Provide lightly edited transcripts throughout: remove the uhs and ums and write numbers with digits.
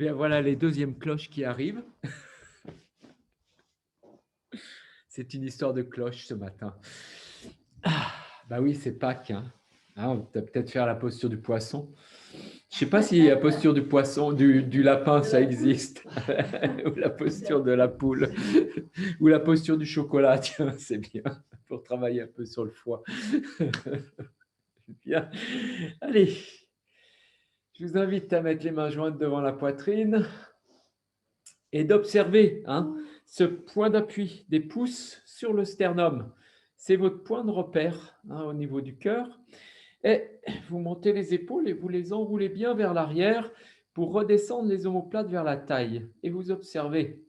bien, voilà les deuxièmes cloches qui arrivent. C'est une histoire de cloche ce matin. Ah, bah oui, c'est Pâques. Hein. Ah, on va peut-être faire la posture du poisson. Je ne sais pas si la posture du poisson, du lapin, ça existe. Ou la posture de la poule. Ou la posture du chocolat. Tiens, c'est bien. Pour travailler un peu sur le foie. Bien. Allez. Je vous invite à mettre les mains jointes devant la poitrine et d'observer ce point d'appui des pouces sur le sternum. C'est votre point de repère au niveau du cœur. Et vous montez les épaules et vous les enroulez bien vers l'arrière pour redescendre les omoplates vers la taille. Et vous observez,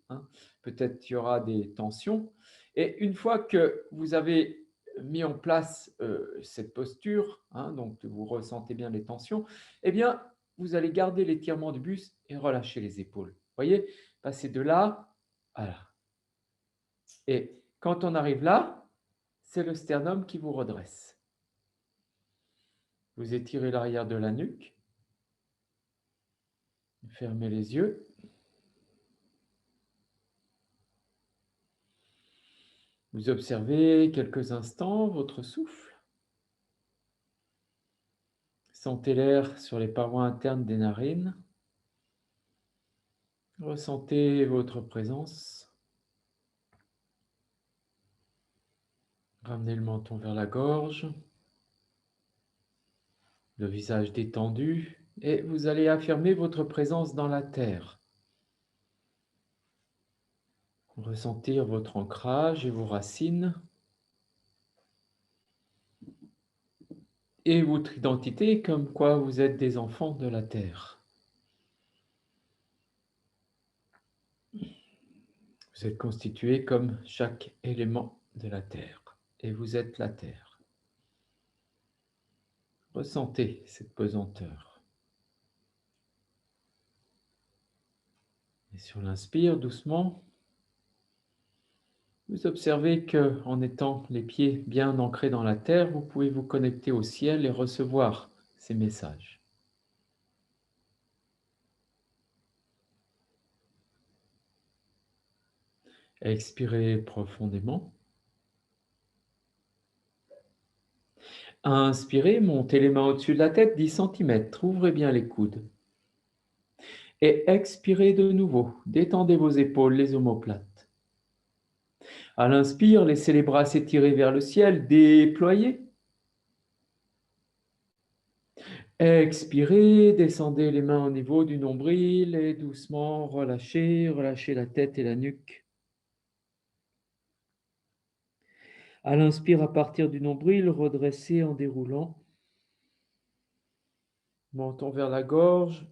peut-être qu'il y aura des tensions. Et une fois que vous avez mis en place cette posture, donc vous ressentez bien les tensions, eh bien, vous allez garder l'étirement du buste et relâcher les épaules. Vous voyez, passer de là à là. Et quand on arrive là, c'est le sternum qui vous redresse. Vous étirez l'arrière de la nuque. Fermez les yeux. Vous observez quelques instants votre souffle. Sentez l'air sur les parois internes des narines. Ressentez votre présence. Ramenez le menton vers la gorge. Le visage détendu. Et vous allez affirmer votre présence dans la terre. Ressentir votre ancrage et vos racines. Et votre identité comme quoi vous êtes des enfants de la terre. Vous êtes constitué comme chaque élément de la terre. Et vous êtes la terre. Ressentez cette pesanteur. Et sur l'inspire, doucement, vous observez qu'en étant les pieds bien ancrés dans la terre, vous pouvez vous connecter au ciel et recevoir ces messages. Expirez profondément. Inspirez, montez les mains au-dessus de la tête, 10 cm, ouvrez bien les coudes. Et expirez de nouveau, détendez vos épaules, les omoplates. À l'inspire, laissez les bras s'étirer vers le ciel, déployez. Expirez, descendez les mains au niveau du nombril et doucement relâchez, relâchez la tête et la nuque. À l'inspire, à partir du nombril, redressez en déroulant. Menton vers la gorge,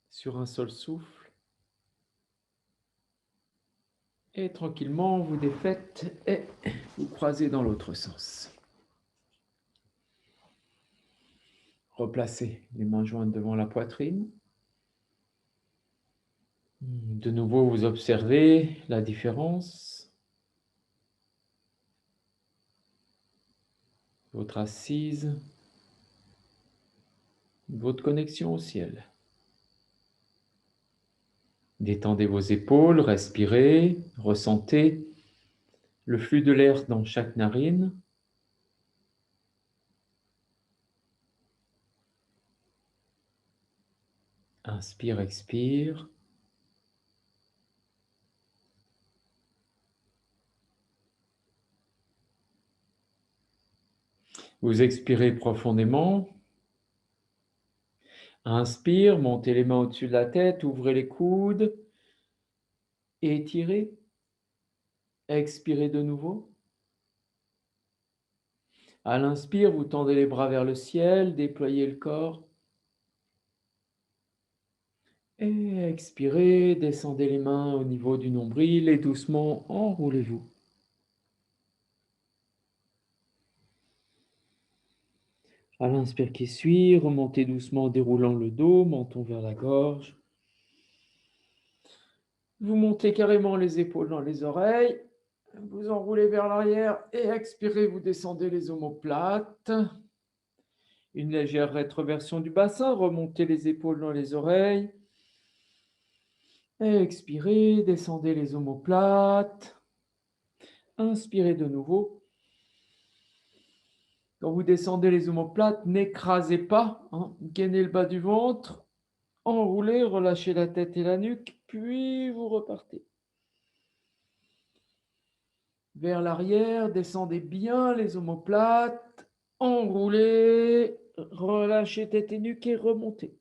sur un seul souffle. Et tranquillement, vous défaites et vous croisez dans l'autre sens. Replacez les mains jointes devant la poitrine. De nouveau, vous observez la différence. Votre assise, votre connexion au ciel. Détendez vos épaules, respirez, ressentez le flux de l'air dans chaque narine. Inspire, expire. Vous expirez profondément. Inspire, montez les mains au-dessus de la tête, ouvrez les coudes, étirez. Expirez de nouveau. À l'inspire, vous tendez les bras vers le ciel, déployez le corps. Et expirez, descendez les mains au niveau du nombril et doucement enroulez-vous. À l'inspire qui suit, remontez doucement en déroulant le dos, menton vers la gorge. Vous montez carrément les épaules dans les oreilles. Vous enroulez vers l'arrière et expirez, vous descendez les omoplates. Une légère rétroversion du bassin, remontez les épaules dans les oreilles. Expirez, descendez les omoplates. Inspirez de nouveau. Quand vous descendez les omoplates, n'écrasez pas, hein, gainez le bas du ventre, enroulez, relâchez la tête et la nuque, puis vous repartez. Vers l'arrière, descendez bien les omoplates, enroulez, relâchez tête et nuque et remontez.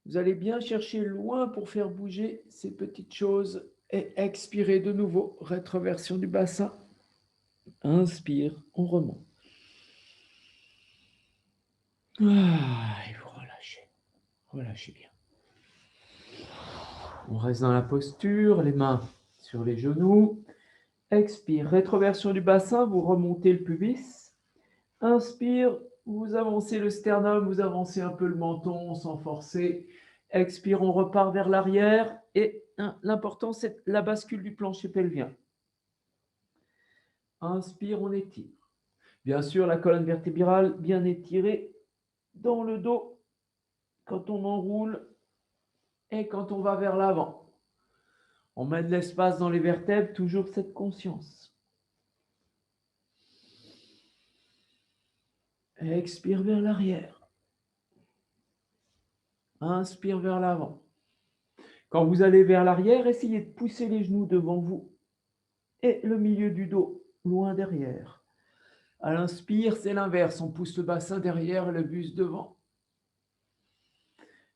Vous allez bien chercher loin pour faire bouger ces petites choses et expirez de nouveau, rétroversion du bassin. Inspire, on remonte. Et vous relâchez, relâchez bien. On reste dans la posture, les mains sur les genoux. Expire, rétroversion du bassin, vous remontez le pubis. Inspire, vous avancez le sternum, vous avancez un peu le menton sans forcer. Expire, on repart vers l'arrière. Et l'important, c'est la bascule du plancher pelvien. Inspire, on étire. Bien sûr, la colonne vertébrale bien étirée dans le dos quand on enroule et quand on va vers l'avant. On met de l'espace dans les vertèbres, toujours cette conscience. Expire vers l'arrière. Inspire vers l'avant. Quand vous allez vers l'arrière, essayez de pousser les genoux devant vous et le milieu du dos loin derrière. À l'inspire, c'est l'inverse. On pousse le bassin derrière et le buste devant.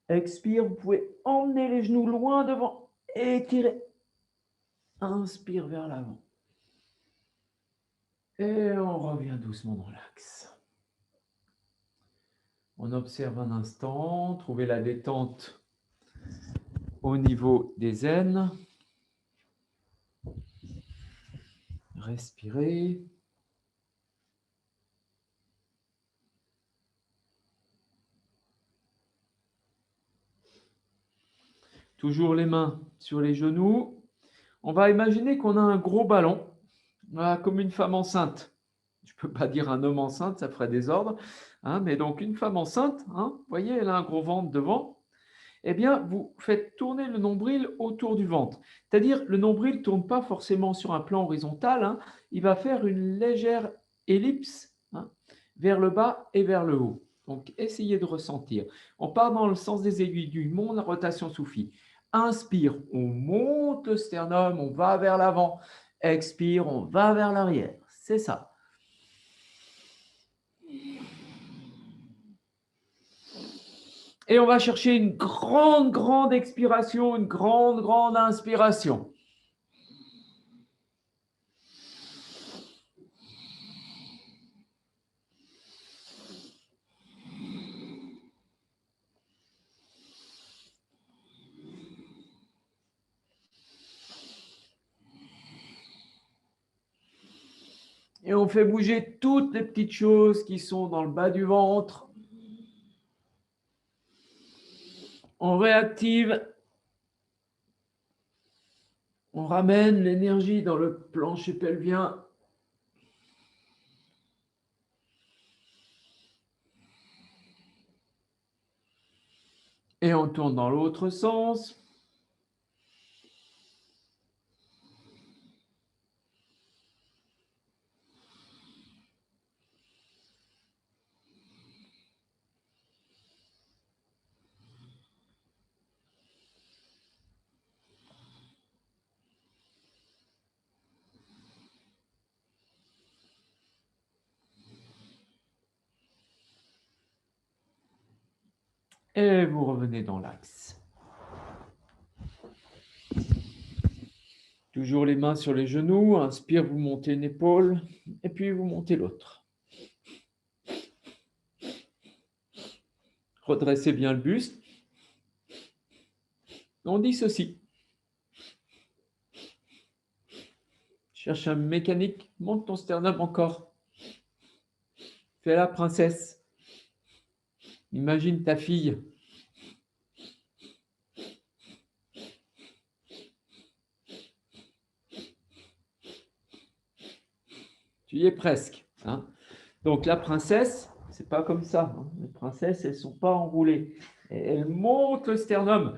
Expire, vous pouvez emmener les genoux loin devant et étirer. Inspire vers l'avant. Et on revient doucement dans l'axe. On observe un instant, trouvez la détente au niveau des aines. Respirez. Toujours les mains sur les genoux. On va imaginer qu'on a un gros ballon, comme une femme enceinte. Je ne peux pas dire un homme enceinte, ça ferait désordre. Mais donc une femme enceinte, vous voyez, elle a un gros ventre devant. Eh bien, vous faites tourner le nombril autour du ventre. C'est-à-dire, le nombril ne tourne pas forcément sur un plan horizontal. Il va faire une légère ellipse vers le bas et vers le haut. Donc, essayez de ressentir. On part dans le sens des aiguilles du monde, la rotation sous-fille. Inspire, on monte le sternum, on va vers l'avant. Expire, on va vers l'arrière. C'est ça. Et on va chercher une grande expiration, une grande inspiration. Et on fait bouger toutes les petites choses qui sont dans le bas du ventre. On réactive. On ramène l'énergie dans le plancher pelvien. Et on tourne dans l'autre sens. Et vous revenez dans l'axe. Toujours les mains sur les genoux. Inspire, vous montez une épaule. Et puis vous montez l'autre. Redressez bien le buste. On dit ceci. Cherche un mécanique. Monte ton sternum encore. Fais la princesse. Imagine ta fille. Tu y es presque. Donc la princesse, c'est pas comme ça. Hein. Les princesses, elles ne sont pas enroulées. Elles montent le sternum.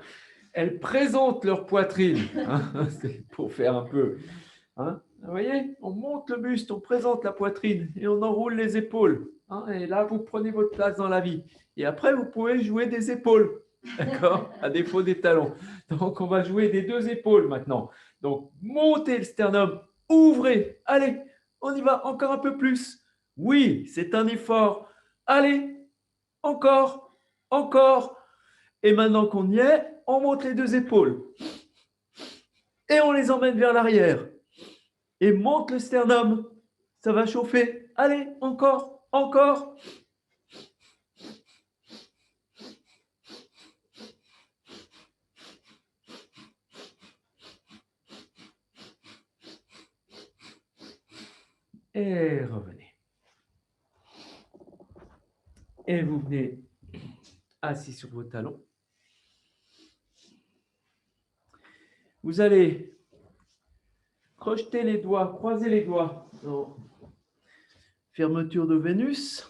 Elles présentent leur poitrine. Hein. C'est pour faire un peu. Hein. Vous voyez, on monte le buste, on présente la poitrine et on enroule les épaules. Hein. Et là, vous prenez votre place dans la vie. Et après, vous pouvez jouer des épaules. D'accord? À défaut des talons. Donc, on va jouer des deux épaules maintenant. Donc, montez le sternum, ouvrez. Allez, on y va encore un peu plus. Oui, c'est un effort. Allez, encore, encore. Et maintenant qu'on y est, on monte les deux épaules. Et on les emmène vers l'arrière. Et monte le sternum. Ça va chauffer. Allez, encore, encore. Et revenez. Et vous venez assis sur vos talons. Vous allez crocheter les doigts, croiser les doigts en fermeture de Vénus.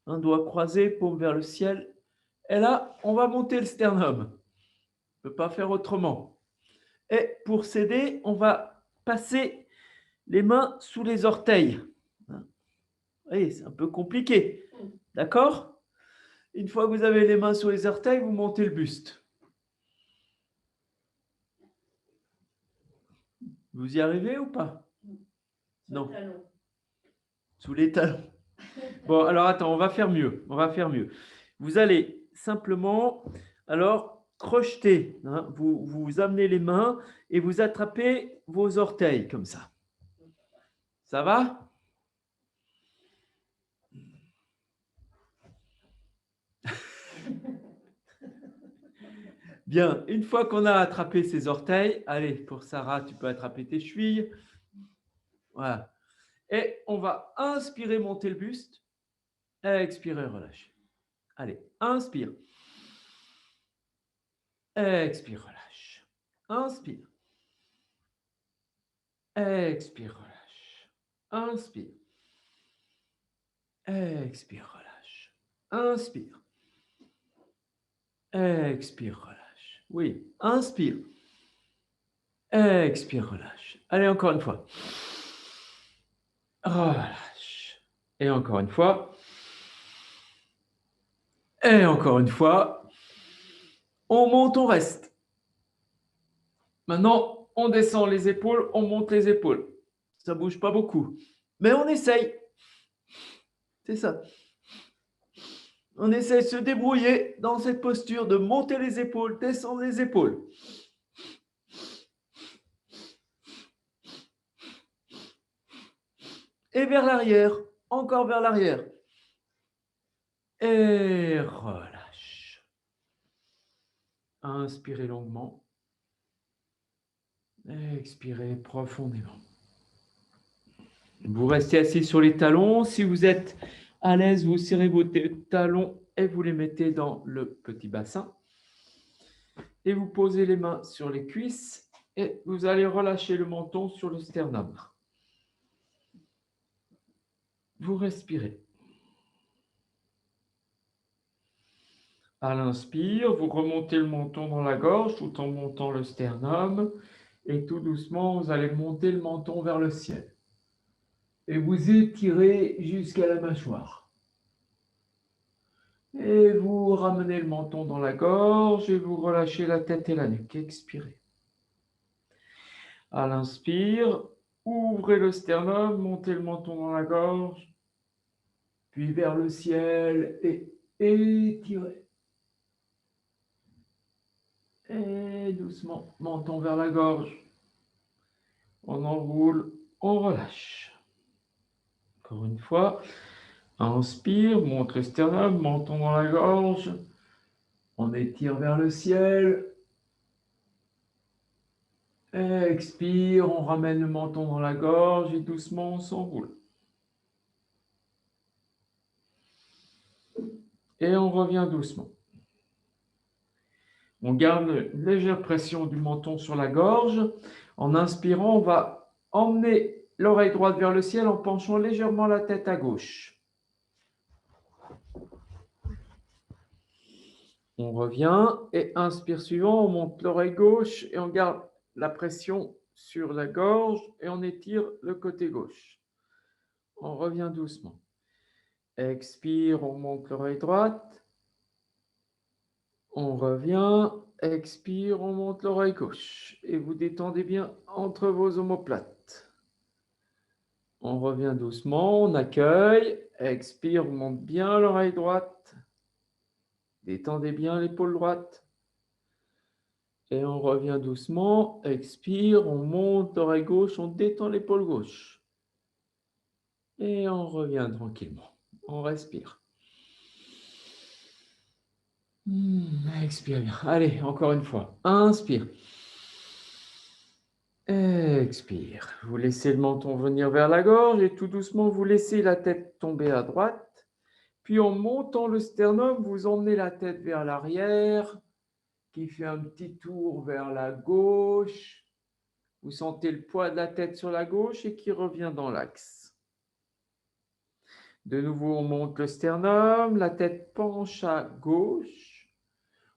Un doigt croisé, paume vers le ciel. Et là, on va monter le sternum. On ne peut pas faire autrement. Et pour s'aider, on va passer les mains sous les orteils. Vous voyez, c'est un peu compliqué. D'accord? Une fois que vous avez les mains sous les orteils, vous montez le buste. Vous y arrivez ou pas? Non. Sous les talons. Bon, alors attends, on va faire mieux. On va faire mieux. Vous allez simplement, alors, crocheter. Hein, vous amenez les mains et vous attrapez vos orteils comme ça. Ça va? Bien, une fois qu'on a attrapé ses orteils, allez, pour Sarah, tu peux attraper tes chevilles. Voilà. Et on va inspirer, monter le buste. Expirer, relâcher. Allez, inspire. Expire, relâche. Inspire. Expire, relâche. Inspire. Expire, relâche. Inspire. Expire, relâche. Oui, inspire. Expire, relâche. Allez, encore une fois. Relâche. Et encore une fois. Et encore une fois. On monte, on reste. Maintenant, on descend les épaules, on monte les épaules. Ça ne bouge pas beaucoup. Mais on essaye. C'est ça. On essaie de se débrouiller dans cette posture de monter les épaules, descendre les épaules. Et vers l'arrière, encore vers l'arrière. Et relâche. Inspirez longuement. Expirez profondément. Vous restez assis sur les talons. Si vous êtes à l'aise, vous serrez vos talons et vous les mettez dans le petit bassin. Et vous posez les mains sur les cuisses et vous allez relâcher le menton sur le sternum. Vous respirez. À l'inspire, vous remontez le menton dans la gorge tout en montant le sternum. Et tout doucement, vous allez monter le menton vers le ciel. Et vous étirez jusqu'à la mâchoire. Et vous ramenez le menton dans la gorge et vous relâchez la tête et la nuque. Expirez. À l'inspire, ouvrez le sternum, montez le menton dans la gorge, puis vers le ciel et étirez. Et doucement, menton vers la gorge. On enroule, on relâche. Encore une fois. Inspire, monte le sternum, menton dans la gorge. On étire vers le ciel. Expire, on ramène le menton dans la gorge et doucement on s'enroule. Et on revient doucement. On garde une légère pression du menton sur la gorge. En inspirant, on va emmener l'oreille droite vers le ciel en penchant légèrement la tête à gauche. On revient et inspire suivant, on monte l'oreille gauche et on garde la pression sur la gorge et on étire le côté gauche. On revient doucement. Expire, on monte l'oreille droite. On revient, expire, on monte l'oreille gauche. Et vous détendez bien entre vos omoplates. On revient doucement, on accueille. Expire, on monte bien l'oreille droite. Détendez bien l'épaule droite. Et on revient doucement. Expire, on monte l'oreille gauche, on détend l'épaule gauche. Et on revient tranquillement. On respire. Expire bien. Allez, encore une fois. Inspire. Expire. Vous laissez le menton venir vers la gorge et tout doucement, vous laissez la tête tomber à droite. Puis en montant le sternum, vous emmenez la tête vers l'arrière, qui fait un petit tour vers la gauche. Vous sentez le poids de la tête sur la gauche et qui revient dans l'axe. De nouveau, on monte le sternum, la tête penche à gauche.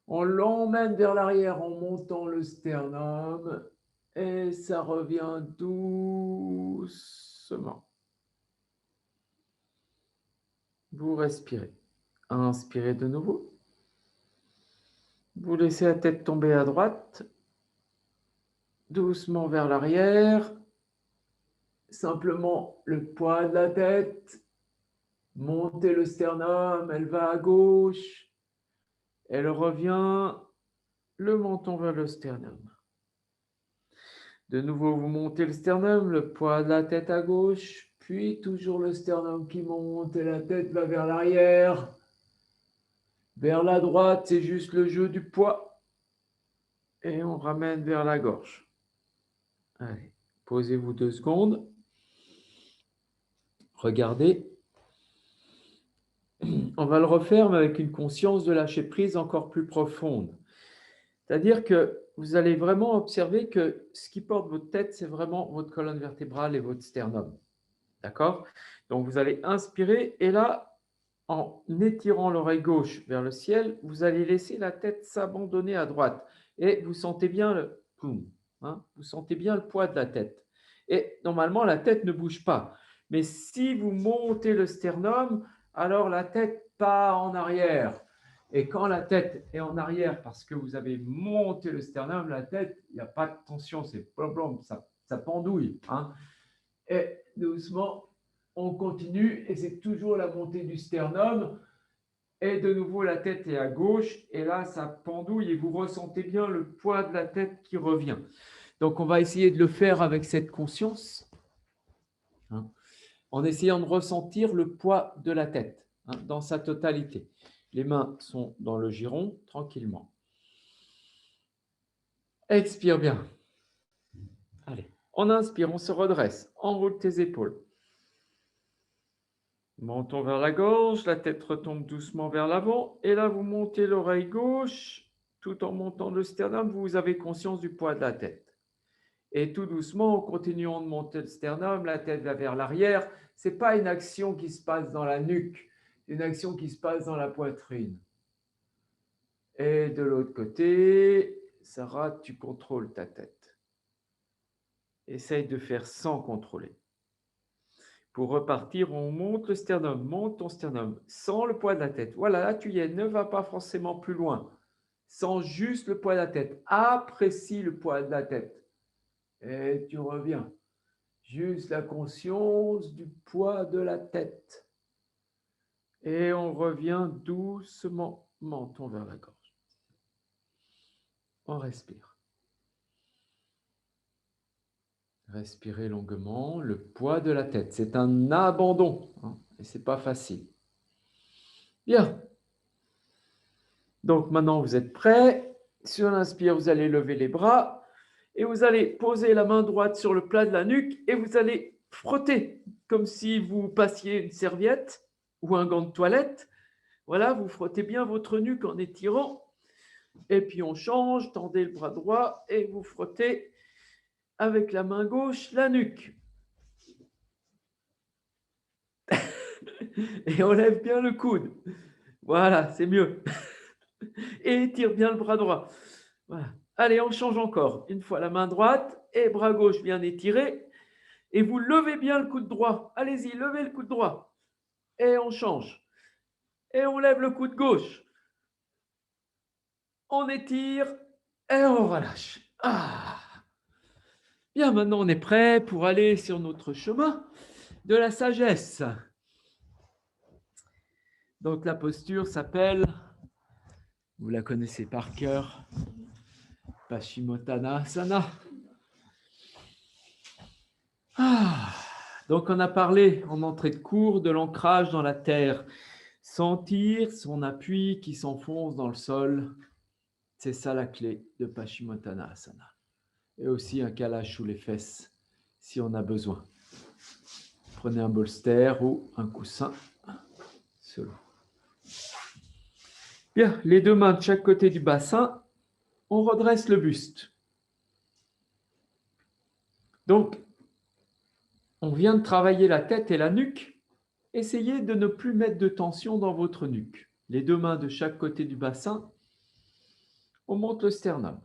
On l'emmène vers l'arrière en montant le sternum. Et ça revient doucement. Vous respirez. Inspirez de nouveau. Vous laissez la tête tomber à droite. Doucement vers l'arrière. Simplement le poids de la tête. Montez le sternum. Elle va à gauche. Elle revient. Le menton vers le sternum. De nouveau, vous montez le sternum, le poids de la tête à gauche, puis toujours le sternum qui monte et la tête va vers l'arrière. Vers la droite, c'est juste le jeu du poids. Et on ramène vers la gorge. Allez, posez-vous 2 secondes. Regardez. On va le refaire, mais avec une conscience de lâcher prise encore plus profonde. C'est-à-dire que vous allez vraiment observer que ce qui porte votre tête, c'est vraiment votre colonne vertébrale et votre sternum. D'accord? Donc, vous allez inspirer et là, en étirant l'oreille gauche vers le ciel, vous allez laisser la tête s'abandonner à droite. Et vous sentez bien le, vous sentez bien le poids de la tête. Et normalement, la tête ne bouge pas. Mais si vous montez le sternum, alors la tête part en arrière. Et quand la tête est en arrière parce que vous avez monté le sternum, la tête, il n'y a pas de tension, c'est blum, ça pendouille. Et doucement, on continue et c'est toujours la montée du sternum. Et de nouveau, la tête est à gauche et là, ça pendouille et vous ressentez bien le poids de la tête qui revient. Donc, on va essayer de le faire avec cette conscience, en essayant de ressentir le poids de la tête dans sa totalité. Les mains sont dans le giron, tranquillement. Expire bien. Allez, on inspire, on se redresse, enroule tes épaules. Menton vers la gorge, la tête retombe doucement vers l'avant. Et là, vous montez l'oreille gauche. Tout en montant le sternum, vous avez conscience du poids de la tête. Et tout doucement, en continuant de monter le sternum, la tête va vers l'arrière. Ce n'est pas une action qui se passe dans la nuque, c'est une action qui se passe dans la poitrine. Et de l'autre côté, Sarah, tu contrôles ta tête. Essaye de faire sans contrôler. Pour repartir, on monte le sternum, monte ton sternum, sans le poids de la tête. Voilà, là tu y es, ne va pas forcément plus loin, sans juste le poids de la tête. Apprécie le poids de la tête. Et tu reviens. Juste la conscience du poids de la tête. Et on revient doucement, menton vers la gorge. On respire. Respirez longuement, le poids de la tête. C'est un abandon, et ce n'est pas facile. Bien. Donc maintenant, vous êtes prêts. Sur l'inspire, vous allez lever les bras et vous allez poser la main droite sur le plat de la nuque et vous allez frotter comme si vous passiez une serviette ou un gant de toilette. Voilà, vous frottez bien votre nuque en étirant. Et puis on change, tendez le bras droit et vous frottez avec la main gauche la nuque. Et on lève bien le coude. Voilà, c'est mieux. Et étire bien le bras droit. Voilà. Allez, on change encore. Une fois la main droite et bras gauche bien étiré. Et vous levez bien le coude droit. Allez-y, levez le coude droit. Et on change. Et on lève le coude gauche. On étire et on relâche. Ah. Bien, maintenant on est prêt pour aller sur notre chemin de la sagesse. Donc la posture s'appelle, vous la connaissez par cœur, Paschimottanasana. Donc on a parlé en entrée de cours de l'ancrage dans la terre. Sentir son appui qui s'enfonce dans le sol, c'est ça la clé de Paschimottanasana. Et aussi un calage sous les fesses si on a besoin. Prenez un bolster ou un coussin selon. Bien, les deux mains de chaque côté du bassin, on redresse le buste. Donc, on vient de travailler la tête et la nuque. Essayez de ne plus mettre de tension dans votre nuque. Les deux mains de chaque côté du bassin, on monte le sternum.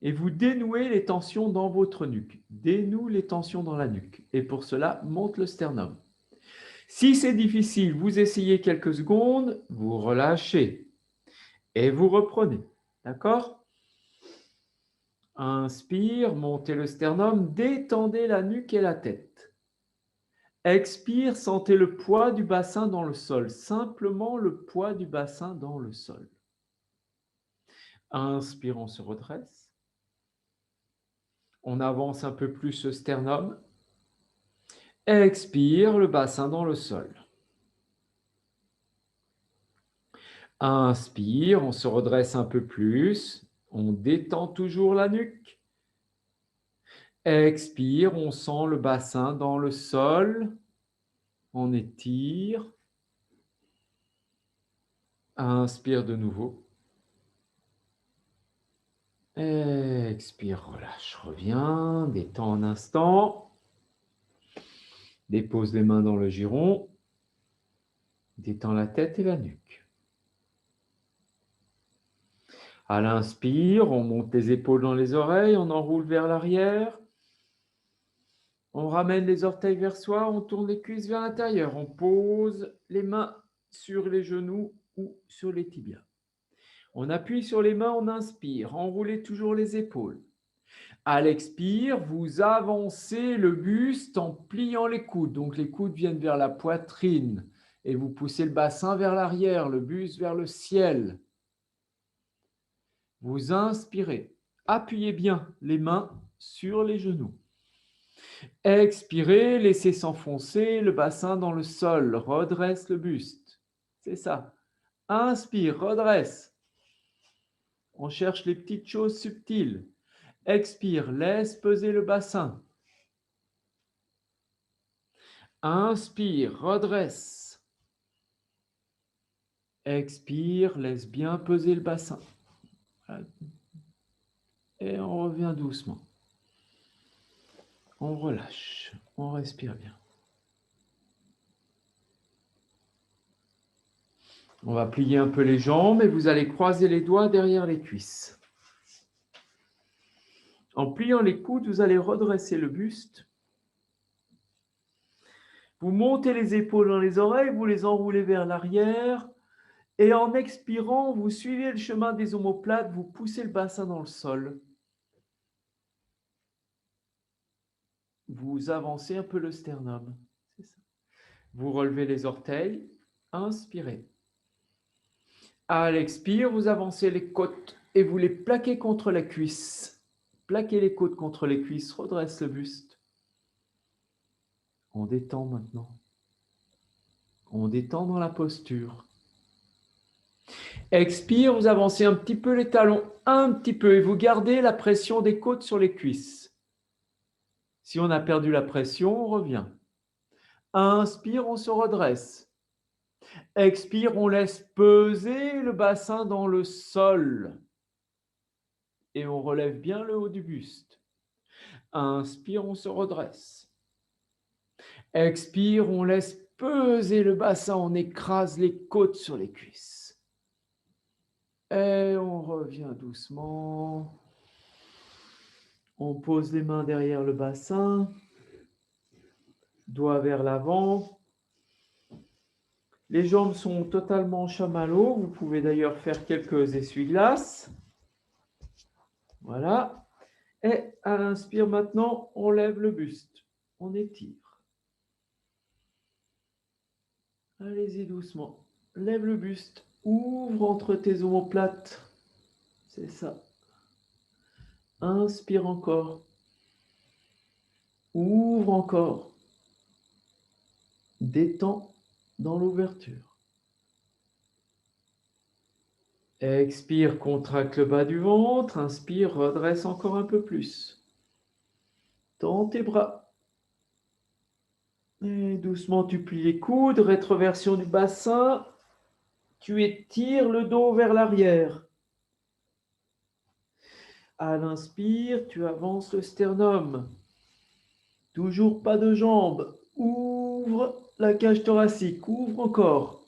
Et vous dénouez les tensions dans votre nuque. Dénoue les tensions dans la nuque. Et pour cela, monte le sternum. Si c'est difficile, vous essayez quelques secondes, vous relâchez et vous reprenez. D'accord ? Inspire, montez le sternum, détendez la nuque et la tête. Expire, sentez le poids du bassin dans le sol, simplement le poids du bassin dans le sol. Inspire, on se redresse. On avance un peu plus le sternum. Expire, le bassin dans le sol. Inspire, on se redresse un peu plus. On détend toujours la nuque. Expire, on sent le bassin dans le sol. On étire. Inspire de nouveau. Expire, relâche, reviens, détends un instant. Dépose les mains dans le giron. Détends la tête et la nuque. À l'inspire, on monte les épaules dans les oreilles, on enroule vers l'arrière. On ramène les orteils vers soi, on tourne les cuisses vers l'intérieur. On pose les mains sur les genoux ou sur les tibias. On appuie sur les mains, on inspire. Enroulez toujours les épaules. À l'expire, vous avancez le buste en pliant les coudes. Donc les coudes viennent vers la poitrine et vous poussez le bassin vers l'arrière, le buste vers le ciel. Vous inspirez. Appuyez bien les mains sur les genoux. Expirez, laissez s'enfoncer le bassin dans le sol. Redresse le buste. C'est ça. Inspire, redresse. On cherche les petites choses subtiles. Expire, laisse peser le bassin. Inspire, redresse. Expire, laisse bien peser le bassin. Et on revient doucement. On relâche, on respire bien. On va plier un peu les jambes et vous allez croiser les doigts derrière les cuisses. En pliant les coudes, vous allez redresser le buste. Vous montez les épaules dans les oreilles, vous les enroulez vers l'arrière. Et en expirant, vous suivez le chemin des omoplates, vous poussez le bassin dans le sol. Vous avancez un peu le sternum. C'est ça. Vous relevez les orteils. Inspirez. À l'expire, vous avancez les côtes et vous les plaquez contre la cuisse. Plaquez les côtes contre les cuisses, redresse le buste. On détend maintenant. On détend dans la posture. Expire, vous avancez un petit peu les talons, un petit peu, et vous gardez la pression des côtes sur les cuisses. Si on a perdu la pression, on revient. Inspire, on se redresse. Expire, on laisse peser le bassin dans le sol. Et on relève bien le haut du buste. Inspire, on se redresse. Expire, on laisse peser le bassin, on écrase les côtes sur les cuisses. Et on revient doucement. On pose les mains derrière le bassin. Doigts vers l'avant. Les jambes sont totalement chamallow. Vous pouvez d'ailleurs faire quelques essuie-glaces. Voilà. Et à l'inspire maintenant, on lève le buste. On étire. Allez-y doucement. Lève le buste. Ouvre entre tes omoplates. C'est ça. Inspire encore. Ouvre encore. Détends dans l'ouverture. Expire, contracte le bas du ventre. Inspire, redresse encore un peu plus. Tends tes bras. Et doucement, tu plies les coudes. Rétroversion du bassin. Tu étires le dos vers l'arrière. À l'inspire, tu avances le sternum. Toujours pas de jambes. Ouvre la cage thoracique. Ouvre encore.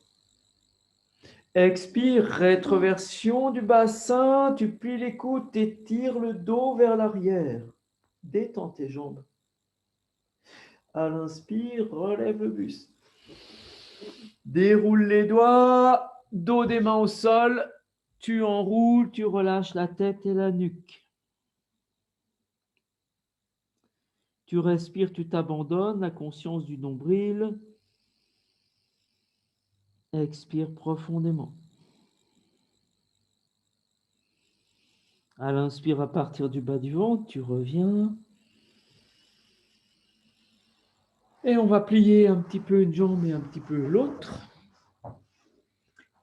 Expire, rétroversion du bassin. Tu plies les coudes, t'étires le dos vers l'arrière. Détends tes jambes. À l'inspire, relève le buste. Déroule les doigts. Dos des mains au sol. Tu enroules, tu relâches la tête et la nuque. Tu respires, tu t'abandonnes, la conscience du nombril. Expire profondément. À l'inspire, à partir du bas du ventre, tu reviens. Et on va plier un petit peu une jambe et un petit peu l'autre.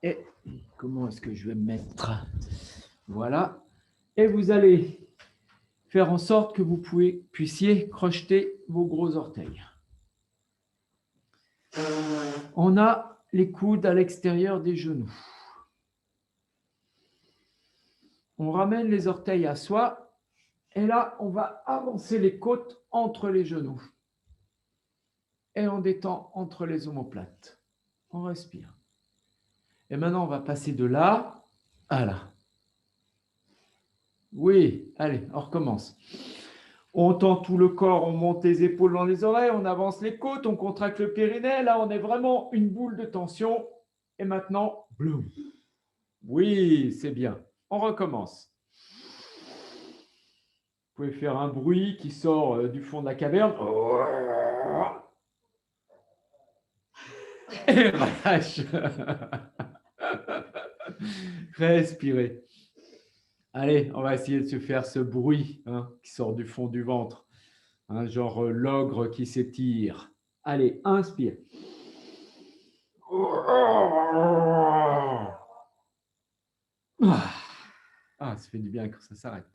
Et comment est-ce que je vais me mettre? Voilà. Et vous allez faire en sorte que vous puissiez crocheter vos gros orteils. On a les coudes à l'extérieur des genoux. On ramène les orteils à soi. Et là, on va avancer les côtes entre les genoux. Et on détend entre les omoplates. On respire. Et maintenant, on va passer de là à là. Oui, allez, on recommence. On tend tout le corps, on monte les épaules dans les oreilles, on avance les côtes, on contracte le périnée. Là, on est vraiment une boule de tension. Et maintenant, bloum. Oui, c'est bien. On recommence. Vous pouvez faire un bruit qui sort du fond de la caverne. Et relâche. Respirez. Allez, on va essayer de se faire ce bruit qui sort du fond du ventre. Genre l'ogre qui s'étire. Allez, inspire. Ah, ça fait du bien quand ça s'arrête.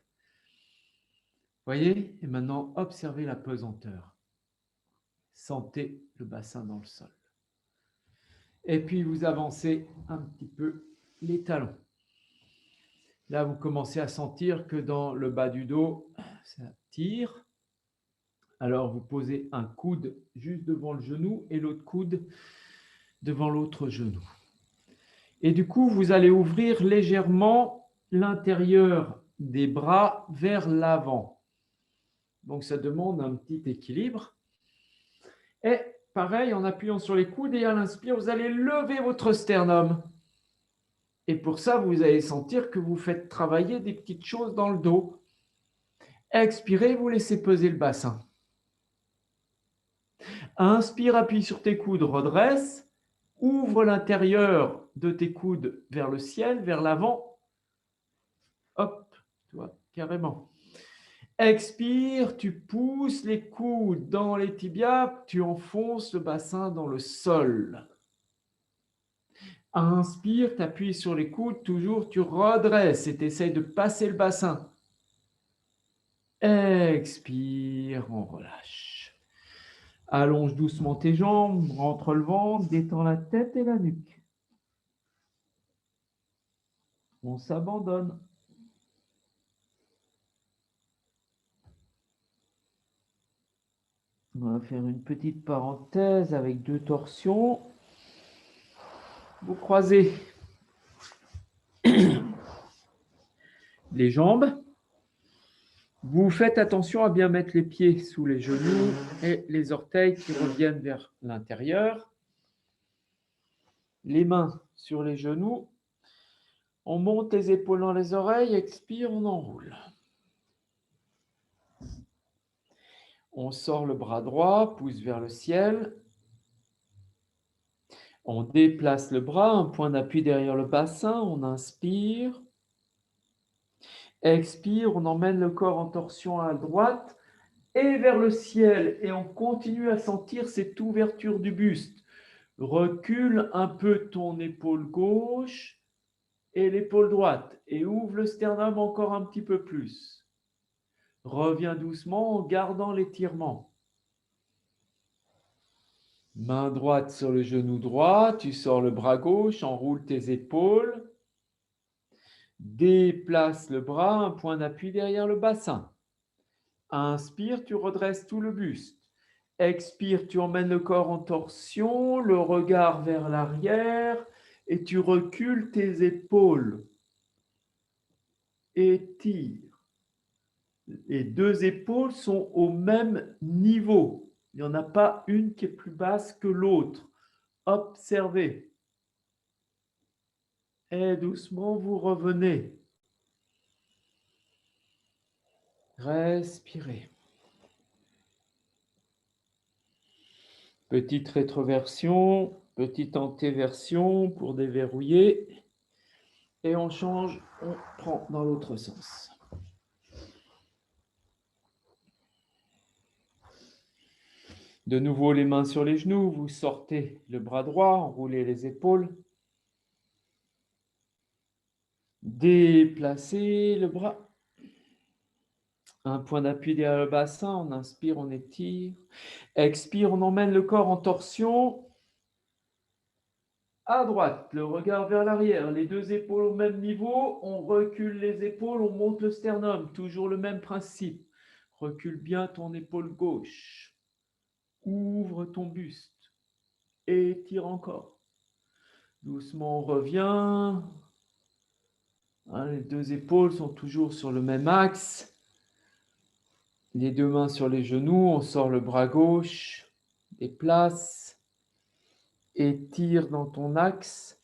Voyez? Et maintenant, observez la pesanteur. Sentez le bassin dans le sol. Et puis, vous avancez un petit peu les talons. Là, vous commencez à sentir que dans le bas du dos, ça tire. Alors, vous posez un coude juste devant le genou et l'autre coude devant l'autre genou. Et du coup, vous allez ouvrir légèrement l'intérieur des bras vers l'avant. Donc, ça demande un petit équilibre. Et pareil, en appuyant sur les coudes et à l'inspire, vous allez lever votre sternum. Et pour ça, vous allez sentir que vous faites travailler des petites choses dans le dos. Expirez, vous laissez peser le bassin. Inspire, appuie sur tes coudes, redresse. Ouvre l'intérieur de tes coudes vers le ciel, vers l'avant. Hop, tu vois, carrément. Expire, tu pousses les coudes dans les tibias, tu enfonces le bassin dans le sol. Inspire, tu appuies sur les coudes, toujours tu redresses et tu essayes de passer le bassin. Expire, on relâche. Allonge doucement tes jambes, rentre le ventre, détends la tête et la nuque. On s'abandonne. On va faire une petite parenthèse avec 2 torsions. Vous croisez les jambes. Vous faites attention à bien mettre les pieds sous les genoux et les orteils qui reviennent vers l'intérieur. Les mains sur les genoux. On monte les épaules dans les oreilles, expire, on enroule. On sort le bras droit, pouce vers le ciel. On déplace le bras, un point d'appui derrière le bassin, on inspire. Expire, on emmène le corps en torsion à droite et vers le ciel. Et on continue à sentir cette ouverture du buste. Recule un peu ton épaule gauche et l'épaule droite. Et ouvre le sternum encore un petit peu plus. Reviens doucement en gardant l'étirement. Main droite sur le genou droit, tu sors le bras gauche, enroule tes épaules. Déplace le bras, un point d'appui derrière le bassin. Inspire, tu redresses tout le buste. Expire, tu emmènes le corps en torsion, le regard vers l'arrière et tu recules tes épaules. Étire. Les deux épaules sont au même niveau. Il n'y en a pas une qui est plus basse que l'autre. Observez. Et doucement, vous revenez. Respirez. Petite rétroversion, petite antéversion pour déverrouiller. Et on change, on prend dans l'autre sens. De nouveau, les mains sur les genoux, vous sortez le bras droit, enroulez les épaules. Déplacez le bras. Un point d'appui derrière le bassin, on inspire, on étire. Expire, on emmène le corps en torsion. À droite, le regard vers l'arrière, les deux épaules au même niveau. On recule les épaules, on monte le sternum. Toujours le même principe. Recule bien ton épaule gauche. Ouvre ton buste. Étire encore. Doucement, on revient. Les deux épaules sont toujours sur le même axe. Les deux mains sur les genoux, on sort le bras gauche, déplace, étire dans ton axe,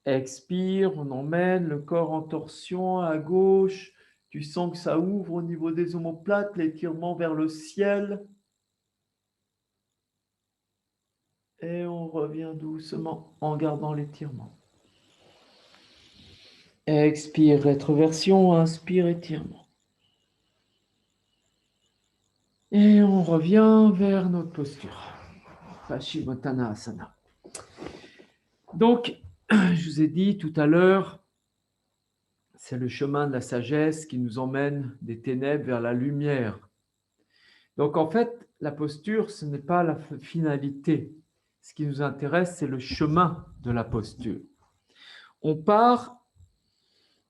expire, on emmène le corps en torsion à gauche, tu sens que ça ouvre au niveau des omoplates, l'étirement vers le ciel. Et on revient doucement en gardant l'étirement. Expire, rétroversion, inspire, étirement. Et on revient vers notre posture. Paschimottanasana. Donc, je vous ai dit tout à l'heure, c'est le chemin de la sagesse qui nous emmène des ténèbres vers la lumière. Donc, en fait, la posture, ce n'est pas la finalité. Ce qui nous intéresse, c'est le chemin de la posture. On part,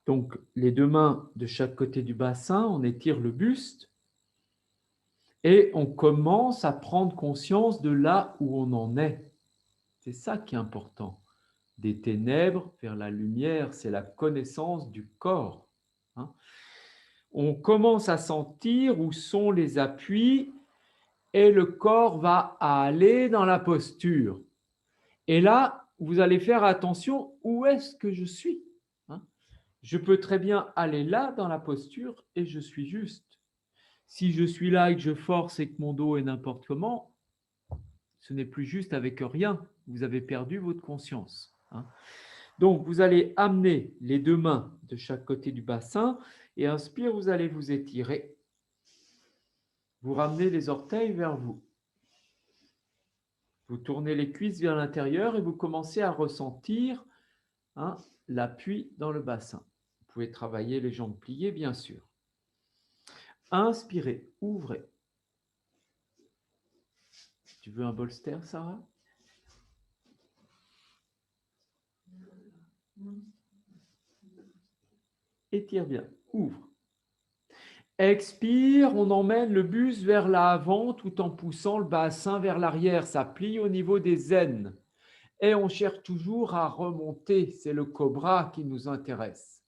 donc, les deux mains de chaque côté du bassin, on étire le buste et on commence à prendre conscience de là où on en est. C'est ça qui est important. Des ténèbres vers la lumière, c'est la connaissance du corps. On commence à sentir où sont les appuis et le corps va aller dans la posture. Et là, vous allez faire attention, où est-ce que je suis ? Je peux très bien aller là dans la posture et je suis juste. Si je suis là et que je force et que mon dos est n'importe comment, ce n'est plus juste avec rien. Vous avez perdu votre conscience. Donc, vous allez amener les deux mains de chaque côté du bassin et inspire, vous allez vous étirer. Vous ramenez les orteils vers vous. Vous tournez les cuisses vers l'intérieur et vous commencez à ressentir l'appui dans le bassin. Vous pouvez travailler les jambes pliées, bien sûr. Inspirez, ouvrez. Tu veux un bolster, Sarah ? Étire bien, ouvre. Expire, on emmène le buste vers l'avant tout en poussant le bassin vers l'arrière. Ça plie au niveau des aines. Et on cherche toujours à remonter. C'est le cobra qui nous intéresse.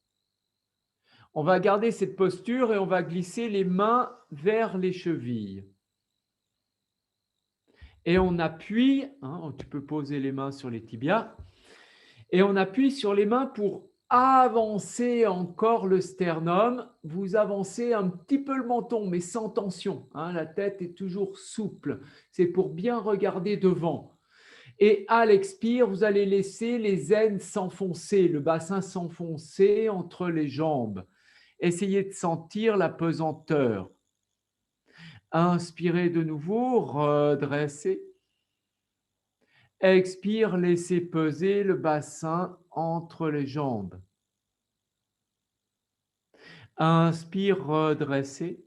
On va garder cette posture et on va glisser les mains vers les chevilles. Et on appuie, hein, tu peux poser les mains sur les tibias, et on appuie sur les mains pour avancer encore le sternum. Vous avancez un petit peu le menton, mais sans tension, hein, la tête est toujours souple. C'est pour bien regarder devant. Et à l'expire, vous allez laisser les aines s'enfoncer, le bassin s'enfoncer entre les jambes. Essayez de sentir la pesanteur. Inspirez de nouveau, redressez. Expire, laissez peser le bassin entre les jambes. Inspire, redressez.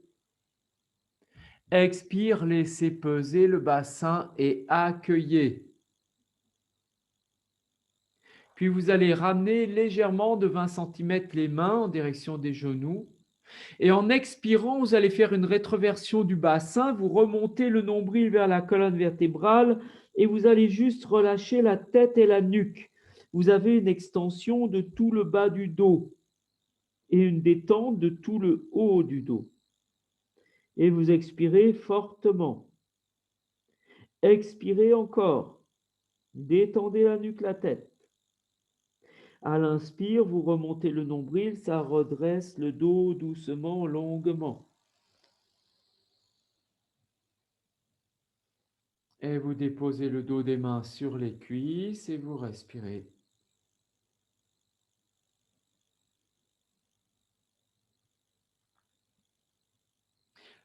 Expire, laissez peser le bassin et accueillez. Puis vous allez ramener légèrement de 20 cm les mains en direction des genoux. Et en expirant, vous allez faire une rétroversion du bassin. Vous remontez le nombril vers la colonne vertébrale et vous allez juste relâcher la tête et la nuque. Vous avez une extension de tout le bas du dos et une détente de tout le haut du dos. Et vous expirez fortement. Expirez encore. Détendez la nuque, la tête. À l'inspire, vous remontez le nombril, ça redresse le dos doucement, longuement. Et vous déposez le dos des mains sur les cuisses et vous respirez.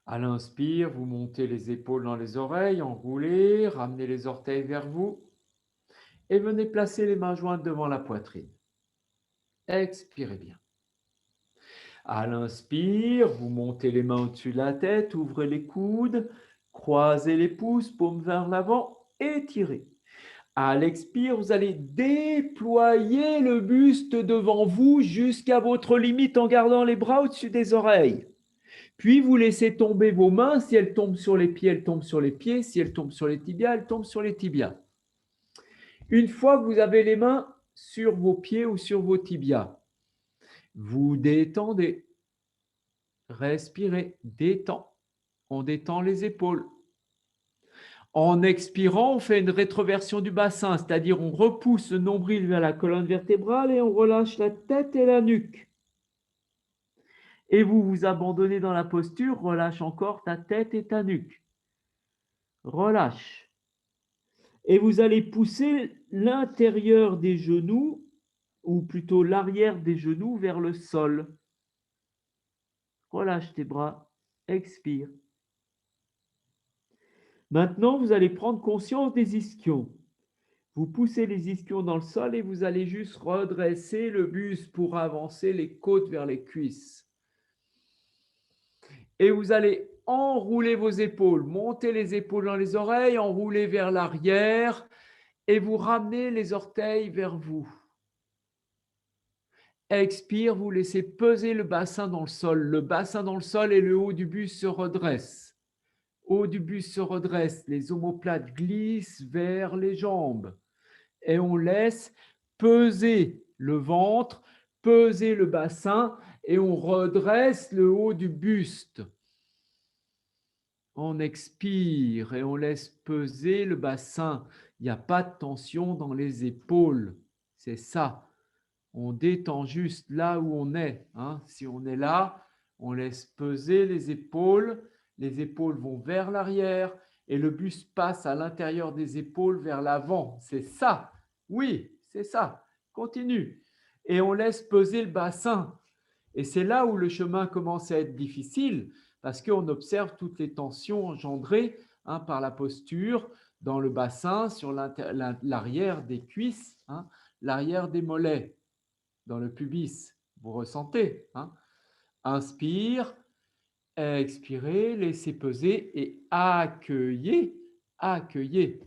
À l'inspire, vous montez les épaules dans les oreilles, enroulez, ramenez les orteils vers vous et venez placer les mains jointes devant la poitrine. Expirez bien. À l'inspire, vous montez les mains au-dessus de la tête, ouvrez les coudes, croisez les pouces, paumes vers l'avant, étirez. À l'expire, vous allez déployer le buste devant vous jusqu'à votre limite en gardant les bras au-dessus des oreilles. Puis vous laissez tomber vos mains. Si elles tombent sur les pieds, elles tombent sur les pieds. Si elles tombent sur les tibias, elles tombent sur les tibias. Une fois que vous avez les mains sur vos pieds ou sur vos tibias, vous détendez. Respirez, détend. On détend les épaules. En expirant, on fait une rétroversion du bassin, c'est-à-dire on repousse le nombril vers la colonne vertébrale et on relâche la tête et la nuque. Et vous vous abandonnez dans la posture, relâche encore ta tête et ta nuque. Relâche. Et vous allez pousser l'intérieur des genoux, ou plutôt l'arrière des genoux vers le sol. Relâche tes bras, expire. Maintenant, vous allez prendre conscience des ischions. Vous poussez les ischions dans le sol et vous allez juste redresser le buste pour avancer les côtes vers les cuisses. Et vous allez enrouler vos épaules, monter les épaules dans les oreilles, enrouler vers l'arrière et vous ramenez les orteils vers vous. Expire, vous laissez peser le bassin dans le sol. Le bassin dans le sol et le haut du buste se redressent. Haut du buste se redresse, les omoplates glissent vers les jambes. Et on laisse peser le ventre, peser le bassin et on redresse le haut du buste. On expire et on laisse peser le bassin. Il n'y a pas de tension dans les épaules. C'est ça. On détend juste là où on est. Hein. Si on est là, on laisse peser les épaules. Les épaules vont vers l'arrière et le buste passe à l'intérieur des épaules vers l'avant. C'est ça. Oui, c'est ça. Continue. Et on laisse peser le bassin. Et c'est là où le chemin commence à être difficile parce qu'on observe toutes les tensions engendrées par la posture dans le bassin, sur l'arrière des cuisses, l'arrière des mollets, dans le pubis. Vous ressentez. Inspire, expirez, laissez peser et accueillez. Accueillez.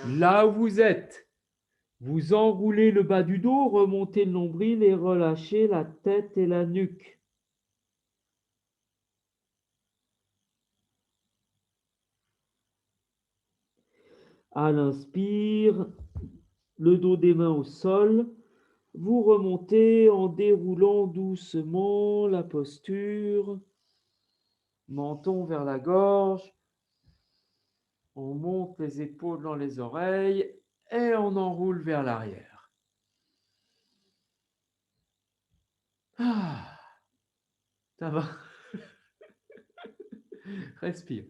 Là où vous êtes, vous enroulez le bas du dos, remontez le nombril et relâchez la tête et la nuque. À l'inspire, le dos des mains au sol, Vous remontez en déroulant doucement la posture, menton vers la gorge. On monte les épaules dans les oreilles et on enroule vers l'arrière. Ah, ça va. Respire.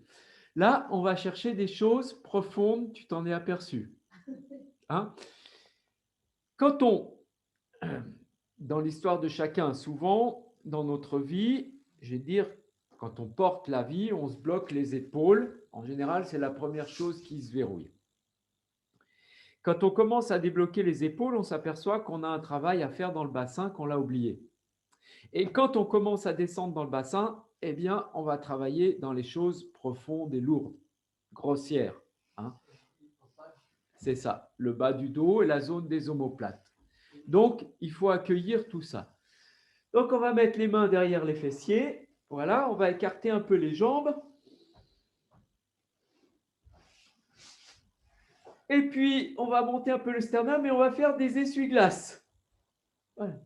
Là, on va chercher des choses profondes, tu t'en es aperçu. Hein? Quand on, dans l'histoire de chacun, souvent, dans notre vie, je vais dire, quand on porte la vie, on se bloque les épaules. En général, c'est la première chose qui se verrouille. Quand on commence à débloquer les épaules, on s'aperçoit qu'on a un travail à faire dans le bassin, qu'on l'a oublié. Et quand on commence à descendre dans le bassin, eh bien, on va travailler dans les choses profondes et lourdes, grossières. Hein. C'est ça, le bas du dos et la zone des omoplates. Donc, il faut accueillir tout ça. Donc, on va mettre les mains derrière les fessiers. Voilà, on va écarter un peu les jambes. Et puis, on va monter un peu le sternum et on va faire des essuie-glaces. Voilà.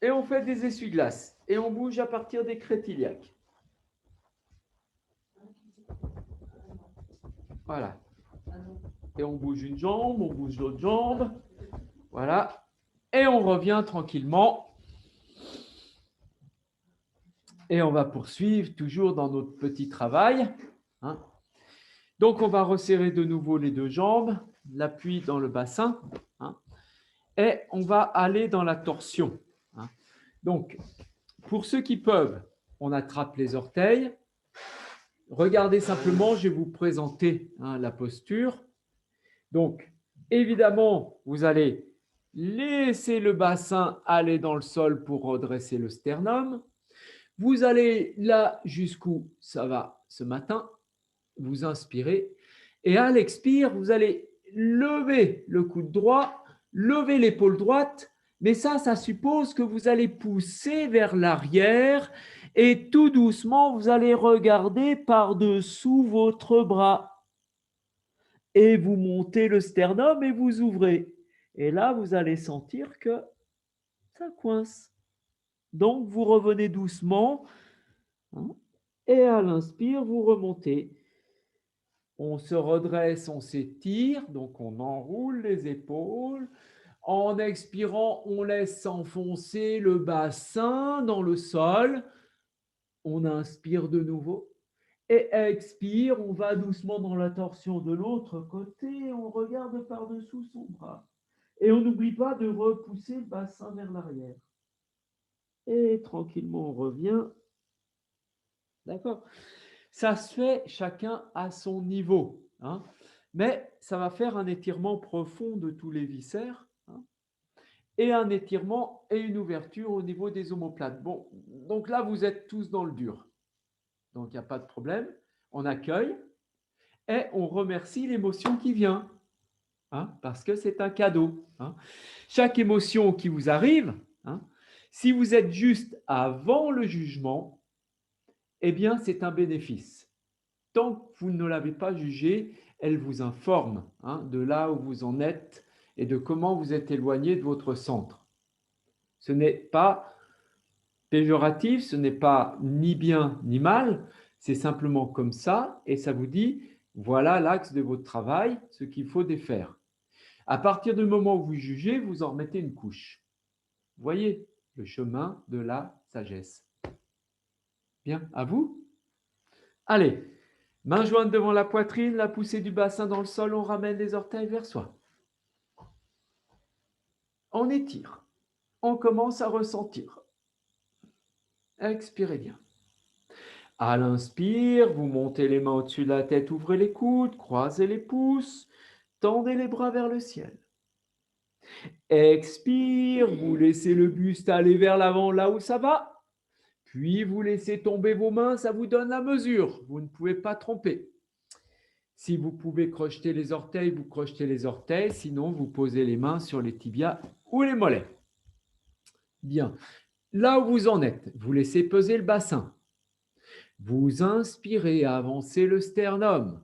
Et on fait des essuie-glaces. Et on bouge à partir des crêtes iliaques. Voilà. Et on bouge une jambe, on bouge l'autre jambe. Voilà. Et on revient tranquillement. Et on va poursuivre toujours dans notre petit travail. Hein. Donc, on va resserrer de nouveau les deux jambes, l'appui dans le bassin. Hein. Et on va aller dans la torsion. Hein. Donc, pour ceux qui peuvent, on attrape les orteils. Regardez simplement, je vais vous présenter la posture. Donc, évidemment, vous allez laisser le bassin aller dans le sol pour redresser le sternum. Vous allez là jusqu'où ça va ce matin. Vous inspirez. Et à l'expire, vous allez lever le coude droit, lever l'épaule droite. Mais ça suppose que vous allez pousser vers l'arrière et tout doucement, vous allez regarder par-dessous votre bras. Et vous montez le sternum et vous ouvrez. Et là, vous allez sentir que ça coince. Donc, vous revenez doucement. Hein, et à l'inspire, vous remontez. On se redresse, on s'étire, donc on enroule les épaules. En expirant, on laisse s'enfoncer le bassin dans le sol. On inspire de nouveau. Et expire, on va doucement dans la torsion de l'autre côté. On regarde par-dessous son bras. Et on n'oublie pas de repousser le bassin vers l'arrière. Et tranquillement, on revient. D'accord ? Ça se fait chacun à son niveau. Hein, mais ça va faire un étirement profond de tous les viscères. Hein, et un étirement et une ouverture au niveau des omoplates. Bon, donc là, vous êtes tous dans le dur. Donc, il n'y a pas de problème. On accueille et on remercie l'émotion qui vient. Hein, parce que c'est un cadeau. Hein. Chaque émotion qui vous arrive, hein, si vous êtes juste avant le jugement, eh bien, c'est un bénéfice. Tant que vous ne l'avez pas jugée, elle vous informe de là où vous en êtes et de comment vous êtes éloigné de votre centre. Ce n'est pas péjoratif, ce n'est pas ni bien ni mal, c'est simplement comme ça et ça vous dit, voilà l'axe de votre travail, ce qu'il faut défaire. À partir du moment où vous jugez, vous en remettez une couche. Voyez le chemin de la sagesse. Bien, à vous. Allez, main jointe devant la poitrine, la poussée du bassin dans le sol, on ramène les orteils vers soi. On étire. On commence à ressentir. Expirez bien. À l'inspire, vous montez les mains au-dessus de la tête, ouvrez les coudes, croisez les pouces, tendez les bras vers le ciel. Expire, vous laissez le buste aller vers l'avant là où ça va. Puis vous laissez tomber vos mains, ça vous donne la mesure. Vous ne pouvez pas tromper. Si vous pouvez crocheter les orteils, vous crochetez les orteils. Sinon, vous posez les mains sur les tibias ou les mollets. Bien. Là où vous en êtes, vous laissez peser le bassin. Vous inspirez, avancez le sternum.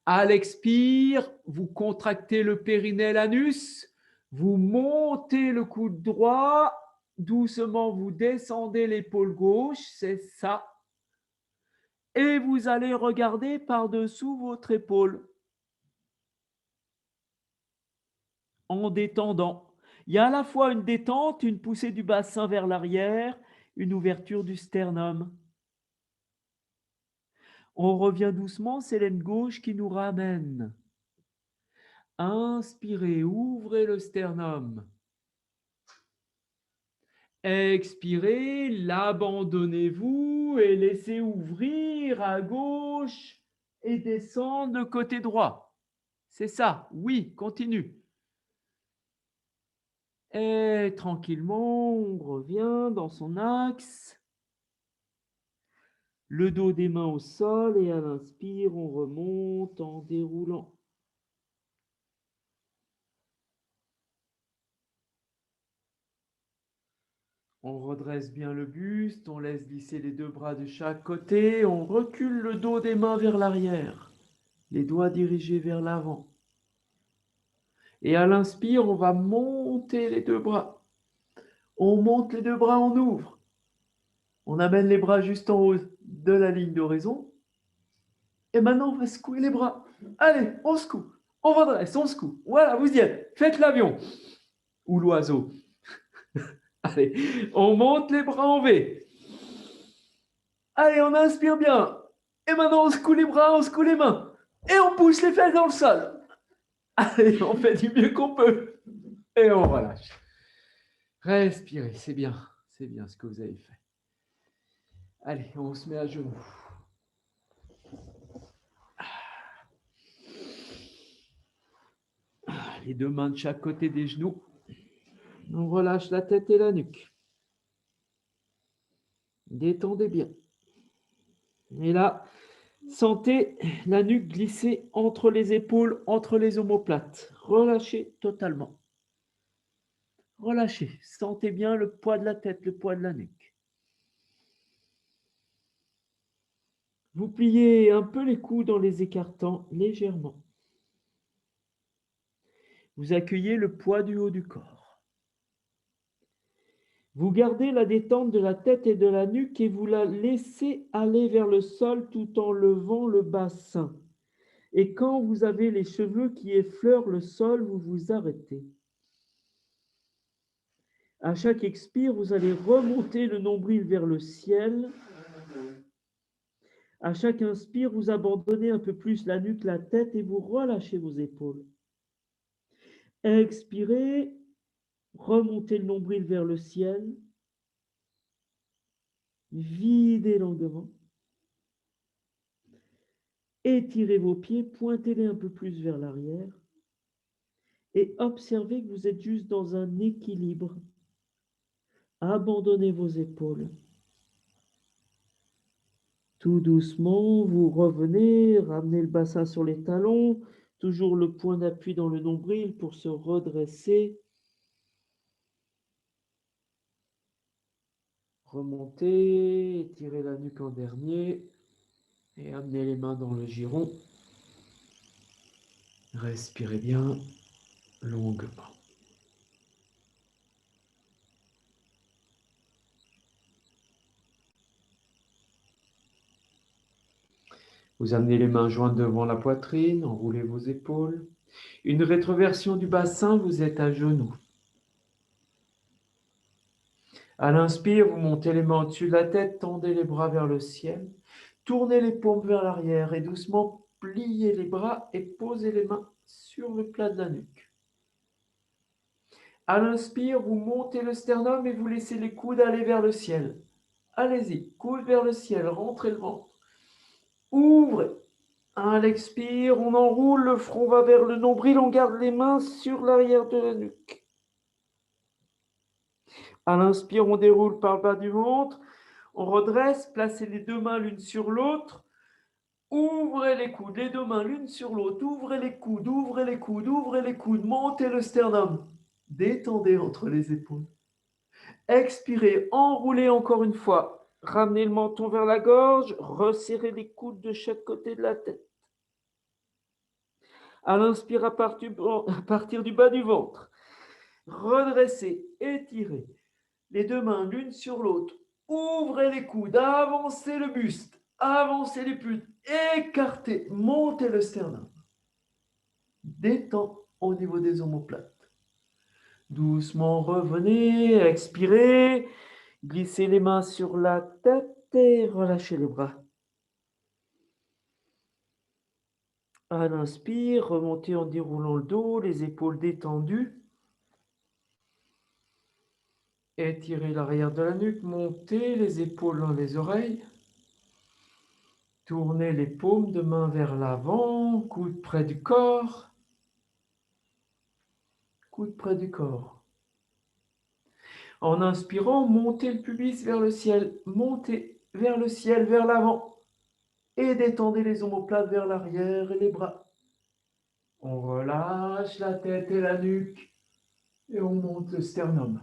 À l'expire, vous contractez le périnée, l'anus, vous montez le coude droit, doucement vous descendez l'épaule gauche, c'est ça. Et vous allez regarder par-dessous votre épaule en détendant. Il y a à la fois une détente, une poussée du bassin vers l'arrière, une ouverture du sternum. On revient doucement, c'est l'aine gauche qui nous ramène. Inspirez, ouvrez le sternum. Expirez, l'abandonnez-vous et laissez ouvrir à gauche et descendre de côté droit. C'est ça, oui, continue. Et tranquillement, on revient dans son axe. Le dos des mains au sol et à l'inspire, on remonte en déroulant. On redresse bien le buste, on laisse glisser les deux bras de chaque côté, on recule le dos des mains vers l'arrière, les doigts dirigés vers l'avant. Et à l'inspire, on va monter les deux bras. On monte les deux bras, on ouvre. On amène les bras juste en haut de la ligne d'horizon. Et maintenant, on va secouer les bras. Allez, on secoue. On redresse, on secoue. Voilà, vous y êtes. Faites l'avion. Ou l'oiseau. Allez, on monte les bras en V. Allez, on inspire bien. Et maintenant, on secoue les bras, on secoue les mains. Et on pousse les fesses dans le sol. Allez, on fait du mieux qu'on peut. Et on relâche. Respirez, c'est bien ce que vous avez fait. Allez, on se met à genoux. Les deux mains de chaque côté des genoux. On relâche la tête et la nuque. Détendez bien. Et là, sentez la nuque glisser entre les épaules, entre les omoplates. Relâchez totalement. Relâchez. Sentez bien le poids de la tête, le poids de la nuque. Vous pliez un peu les coudes en les écartant légèrement. Vous accueillez le poids du haut du corps. Vous gardez la détente de la tête et de la nuque et vous la laissez aller vers le sol tout en levant le bassin. Et quand vous avez les cheveux qui effleurent le sol, vous vous arrêtez. À chaque expire, vous allez remonter le nombril vers le ciel. À chaque inspire, vous abandonnez un peu plus la nuque, la tête et vous relâchez vos épaules. Expirez, remontez le nombril vers le ciel. Videz longuement. Étirez vos pieds, pointez-les un peu plus vers l'arrière. Et observez que vous êtes juste dans un équilibre. Abandonnez vos épaules. Tout doucement, vous revenez, ramenez le bassin sur les talons, toujours le point d'appui dans le nombril pour se redresser. Remontez, étirez la nuque en dernier et amenez les mains dans le giron. Respirez bien longuement. Vous amenez les mains jointes devant la poitrine, enroulez vos épaules. Une rétroversion du bassin, vous êtes à genoux. À l'inspire, vous montez les mains au-dessus de la tête, tendez les bras vers le ciel, tournez les paumes vers l'arrière et doucement pliez les bras et posez les mains sur le plat de la nuque. À l'inspire, vous montez le sternum et vous laissez les coudes aller vers le ciel. Allez-y, coude vers le ciel, rentrez le ventre. Ouvrez. À l'expire, on enroule, le front va vers le nombril, on garde les mains sur l'arrière de la nuque. À l'inspire, on déroule par le bas du ventre, on redresse, placez les deux mains l'une sur l'autre, ouvrez les coudes, les deux mains l'une sur l'autre, ouvrez les coudes, ouvrez les coudes, ouvrez les coudes, montez le sternum, détendez entre les épaules. Expirez, enroulez encore une fois, ramenez le menton vers la gorge, resserrez les coudes de chaque côté de la tête. À l'inspire, à partir du bas du ventre, redressez, étirez les deux mains l'une sur l'autre. Ouvrez les coudes, avancez le buste, avancez les pulses, écartez, montez le sternum. Détend au niveau des omoplates. Doucement revenez, expirez, glissez les mains sur la tête et relâchez les bras. À l'inspire, remontez en déroulant le dos, les épaules détendues. Étirez l'arrière de la nuque, montez les épaules dans les oreilles. Tournez les paumes de main vers l'avant, coude près du corps. Coude près du corps. En inspirant, montez le pubis vers le ciel. Montez vers le ciel, vers l'avant. Et détendez les omoplates vers l'arrière et les bras. On relâche la tête et la nuque. Et on monte le sternum.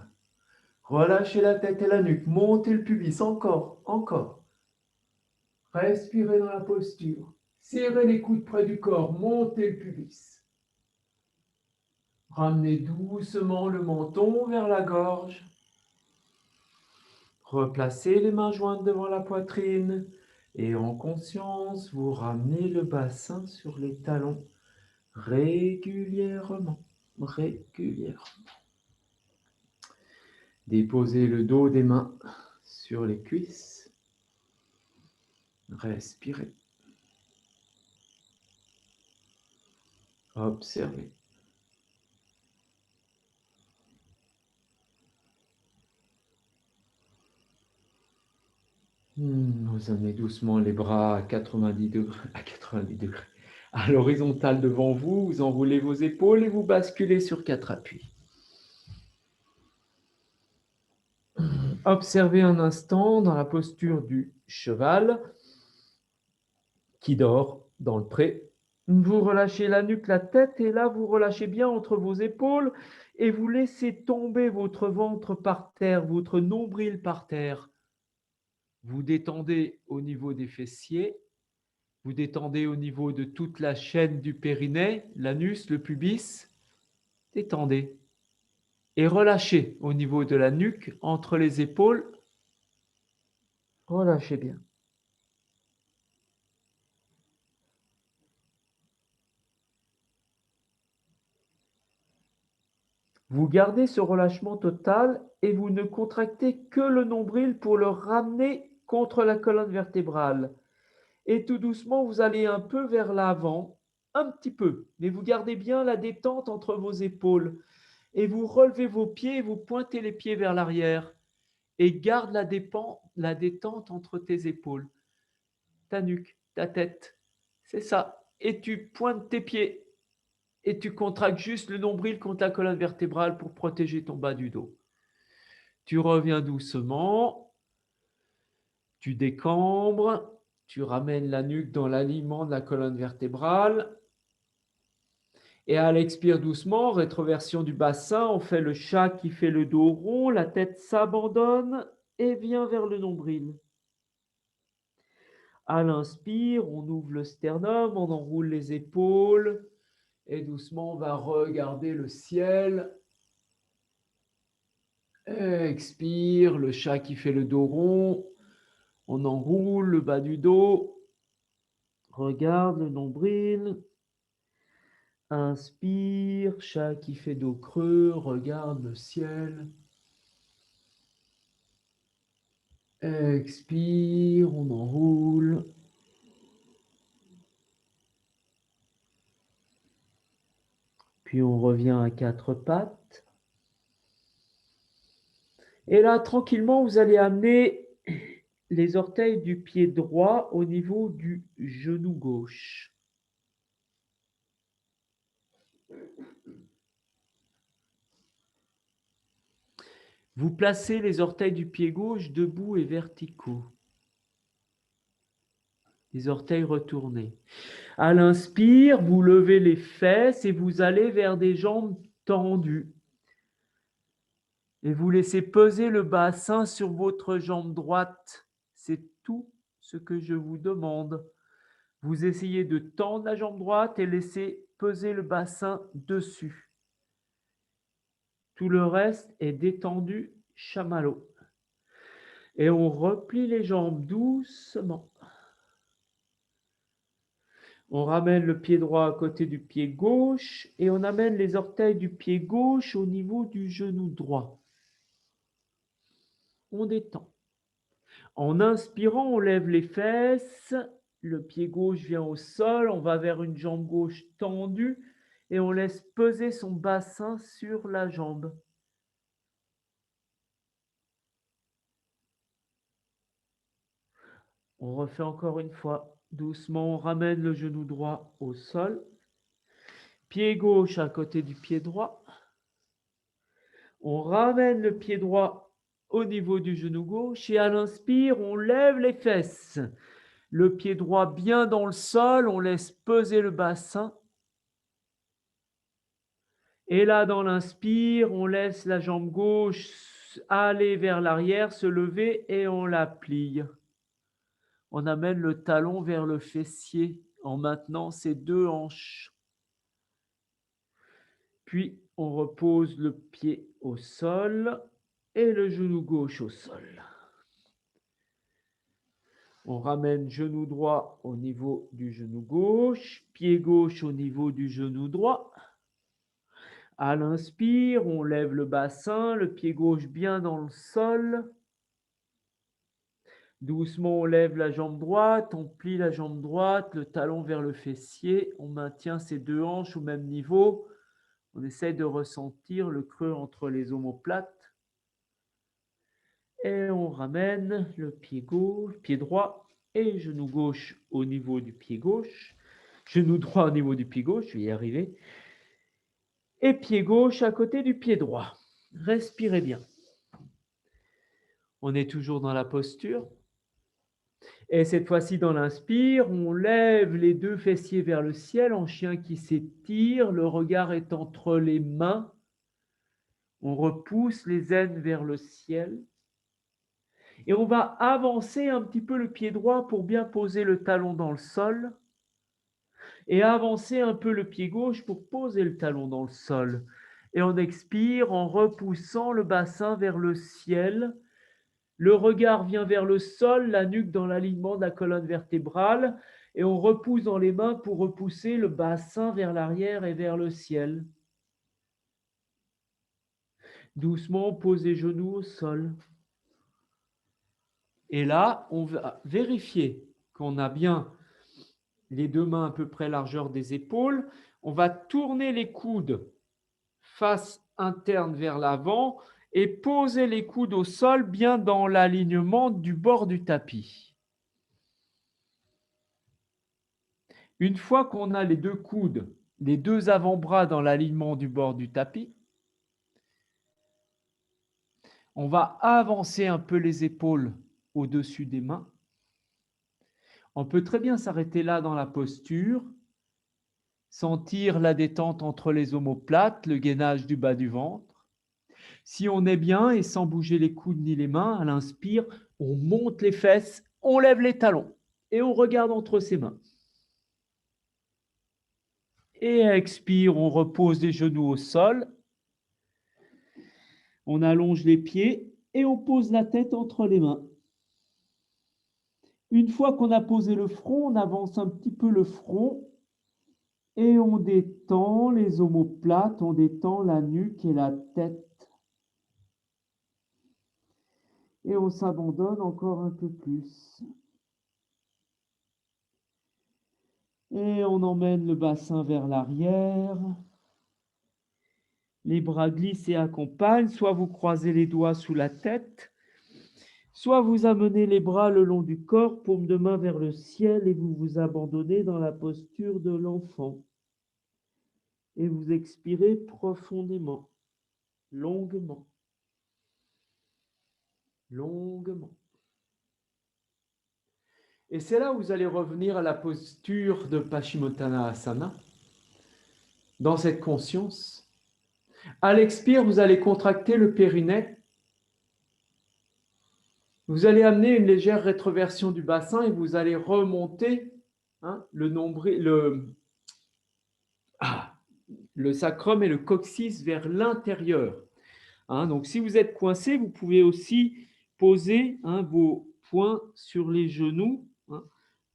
Relâchez la tête et la nuque. Montez le pubis. Encore, encore. Respirez dans la posture. Serrez les coudes près du corps. Montez le pubis. Ramenez doucement le menton vers la gorge. Replacez les mains jointes devant la poitrine et en conscience, vous ramenez le bassin sur les talons régulièrement. Déposez le dos des mains sur les cuisses. Respirez. Observez. Vous amenez doucement les bras à 90 degrés. À l'horizontale devant vous, vous enroulez vos épaules et vous basculez sur 4 appuis. Observez un instant dans la posture du cheval qui dort dans le pré. Vous relâchez la nuque, la tête et là vous relâchez bien entre vos épaules et vous laissez tomber votre ventre par terre, votre nombril par terre. Vous détendez au niveau des fessiers, vous détendez au niveau de toute la chaîne du périnée, l'anus, le pubis. Détendez et relâchez au niveau de la nuque, entre les épaules. Relâchez bien. Vous gardez ce relâchement total et vous ne contractez que le nombril pour le ramener contre la colonne vertébrale. Et tout doucement, vous allez un peu vers l'avant, un petit peu, mais vous gardez bien la détente entre vos épaules. Et vous relevez vos pieds et vous pointez les pieds vers l'arrière. Et garde la détente entre tes épaules, ta nuque, ta tête. C'est ça. Et tu pointes tes pieds. Et tu contractes juste le nombril contre la colonne vertébrale pour protéger ton bas du dos. Tu reviens doucement, tu décambres, tu ramènes la nuque dans l'alignement de la colonne vertébrale. Et à l'expire doucement, rétroversion du bassin, on fait le chat qui fait le dos rond, la tête s'abandonne et vient vers le nombril. À l'inspire, on ouvre le sternum, on enroule les épaules et doucement on va regarder le ciel. Expire, le chat qui fait le dos rond. On enroule le bas du dos. Regarde le nombril. Inspire, chat qui fait dos creux. Regarde le ciel. Expire, on enroule. Puis on revient à quatre pattes. Et là, tranquillement, vous allez amener les orteils du pied droit au niveau du genou gauche. Vous placez les orteils du pied gauche debout et verticaux. Les orteils retournés. À l'inspire, vous levez les fesses et vous allez vers des jambes tendues. Et vous laissez peser le bassin sur votre jambe droite. C'est tout ce que je vous demande. Vous essayez de tendre la jambe droite et laissez peser le bassin dessus. Tout le reste est détendu, chamallow. Et on replie les jambes doucement. On ramène le pied droit à côté du pied gauche et on amène les orteils du pied gauche au niveau du genou droit. On détend. En inspirant, on lève les fesses, le pied gauche vient au sol, on va vers une jambe gauche tendue et on laisse peser son bassin sur la jambe. On refait encore une fois. Doucement, on ramène le genou droit au sol. Pied gauche à côté du pied droit. On ramène le pied droit au niveau du genou gauche et à l'inspire, on lève les fesses. Le pied droit bien dans le sol, on laisse peser le bassin. Et là, dans l'inspire, on laisse la jambe gauche aller vers l'arrière, se lever et on la plie. On amène le talon vers le fessier en maintenant ses deux hanches. Puis, on repose le pied au sol et le genou gauche au sol. On ramène genou droit au niveau du genou gauche, pied gauche au niveau du genou droit. À l'inspire, on lève le bassin, le pied gauche bien dans le sol. Doucement, on lève la jambe droite, on plie la jambe droite, le talon vers le fessier. On maintient ses deux hanches au même niveau. On essaye de ressentir le creux entre les omoplates. Et on ramène le pied gauche, pied droit et genou gauche au niveau du pied gauche. Genou droit au niveau du pied gauche, je vais y arriver. Et pied gauche à côté du pied droit. Respirez bien. On est toujours dans la posture. Et cette fois-ci, dans l'inspire, on lève les deux fessiers vers le ciel en chien qui s'étire. Le regard est entre les mains. On repousse les aines vers le ciel. Et on va avancer un petit peu le pied droit pour bien poser le talon dans le sol. Et avancer un peu le pied gauche pour poser le talon dans le sol. Et on expire en repoussant le bassin vers le ciel. Le regard vient vers le sol, la nuque dans l'alignement de la colonne vertébrale. Et on repousse dans les mains pour repousser le bassin vers l'arrière et vers le ciel. Doucement, on pose les genoux au sol. Et là, on va vérifier qu'on a bien les deux mains à peu près largeur des épaules. On va tourner les coudes face interne vers l'avant et poser les coudes au sol bien dans l'alignement du bord du tapis. Une fois qu'on a les deux coudes, les deux avant-bras dans l'alignement du bord du tapis, on va avancer un peu les épaules au-dessus des mains. On peut très bien s'arrêter là dans la posture, sentir la détente entre les omoplates, le gainage du bas du ventre. Si on est bien et sans bouger les coudes ni les mains, à l'inspire, on monte les fesses, on lève les talons et on regarde entre ses mains. Et à expire, on repose les genoux au sol. On allonge les pieds et on pose la tête entre les mains. Une fois qu'on a posé le front, on avance un petit peu le front et on détend les omoplates, on détend la nuque et la tête. Et on s'abandonne encore un peu plus. Et on emmène le bassin vers l'arrière. Les bras glissent et accompagnent. Soit vous croisez les doigts sous la tête, soit vous amenez les bras le long du corps, paume de main vers le ciel et vous vous abandonnez dans la posture de l'enfant. Et vous expirez profondément, longuement, longuement. Et c'est là où vous allez revenir à la posture de Paschimottanasana, dans cette conscience. À l'expire, vous allez contracter le périnée. Vous allez amener une légère rétroversion du bassin et vous allez remonter le nombril, le sacrum et le coccyx vers l'intérieur. Donc, si vous êtes coincé, vous pouvez aussi poser vos poings sur les genoux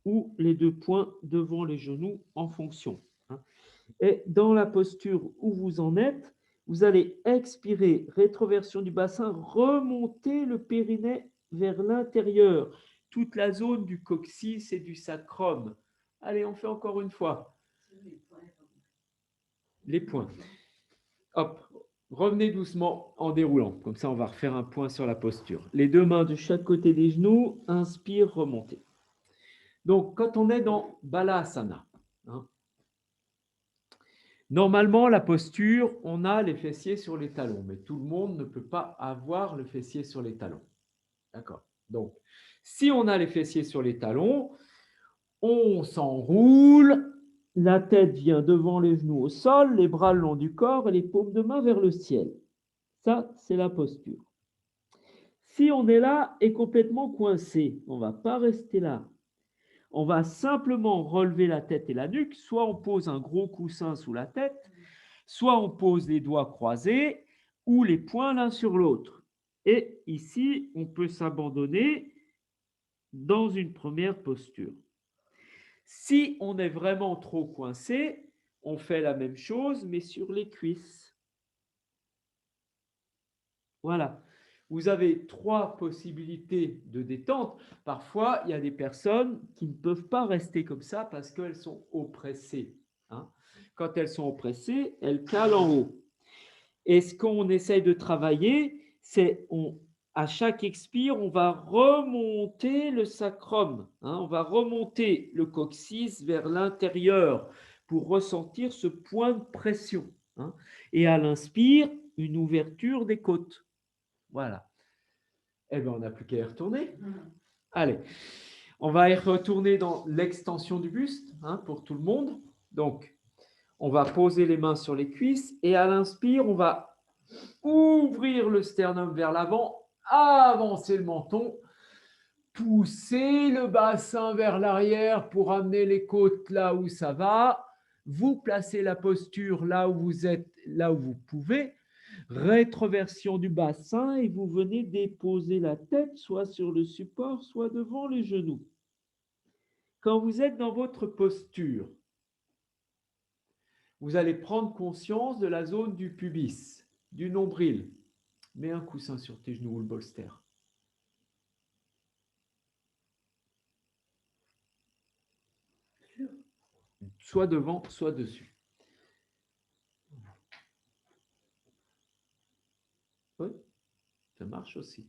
ou les 2 poings devant les genoux en fonction. Et dans la posture où vous en êtes, vous allez expirer, rétroversion du bassin, remonter le périnée vers l'intérieur, toute la zone du coccyx et du sacrum. Allez, on fait encore une fois. Les poings. Hop, revenez doucement en déroulant. Comme ça, on va refaire un point sur la posture. Les 2 mains de chaque côté des genoux, inspire, remontez. Donc, quand on est dans Balasana, normalement, la posture, on a les fessiers sur les talons, mais tout le monde ne peut pas avoir le fessier sur les talons. D'accord. Donc, si on a les fessiers sur les talons, on s'enroule, la tête vient devant les genoux au sol, les bras le long du corps et les paumes de main vers le ciel. Ça, c'est la posture. Si on est là et complètement coincé, on ne va pas rester là. On va simplement relever la tête et la nuque, soit on pose un gros coussin sous la tête, soit on pose les doigts croisés ou les poings l'un sur l'autre. Et ici, on peut s'abandonner dans une première posture. Si on est vraiment trop coincé, on fait la même chose, mais sur les cuisses. Voilà. Vous avez 3 possibilités de détente. Parfois, il y a des personnes qui ne peuvent pas rester comme ça parce qu'elles sont oppressées. Quand elles sont oppressées, elles calent en haut. Et ce qu'on essaye de travailler, c'est à chaque expire, on va remonter le sacrum. On va remonter le coccyx vers l'intérieur pour ressentir ce point de pression. Et à l'inspire, une ouverture des côtes. Voilà. Eh bien, on n'a plus qu'à y retourner. Allez, on va y retourner dans l'extension du buste pour tout le monde. Donc, on va poser les mains sur les cuisses et à l'inspire, on va ouvrir le sternum vers l'avant, avancer le menton, pousser le bassin vers l'arrière pour amener les côtes là où ça va. Vous placez la posture là où vous êtes, là où vous pouvez. Rétroversion du bassin et vous venez déposer la tête soit sur le support, soit devant les genoux. Quand vous êtes dans votre posture, vous allez prendre conscience de la zone du pubis, du nombril. Mets un coussin sur tes genoux ou le bolster. Soit devant, soit dessus. Oui, ça marche aussi.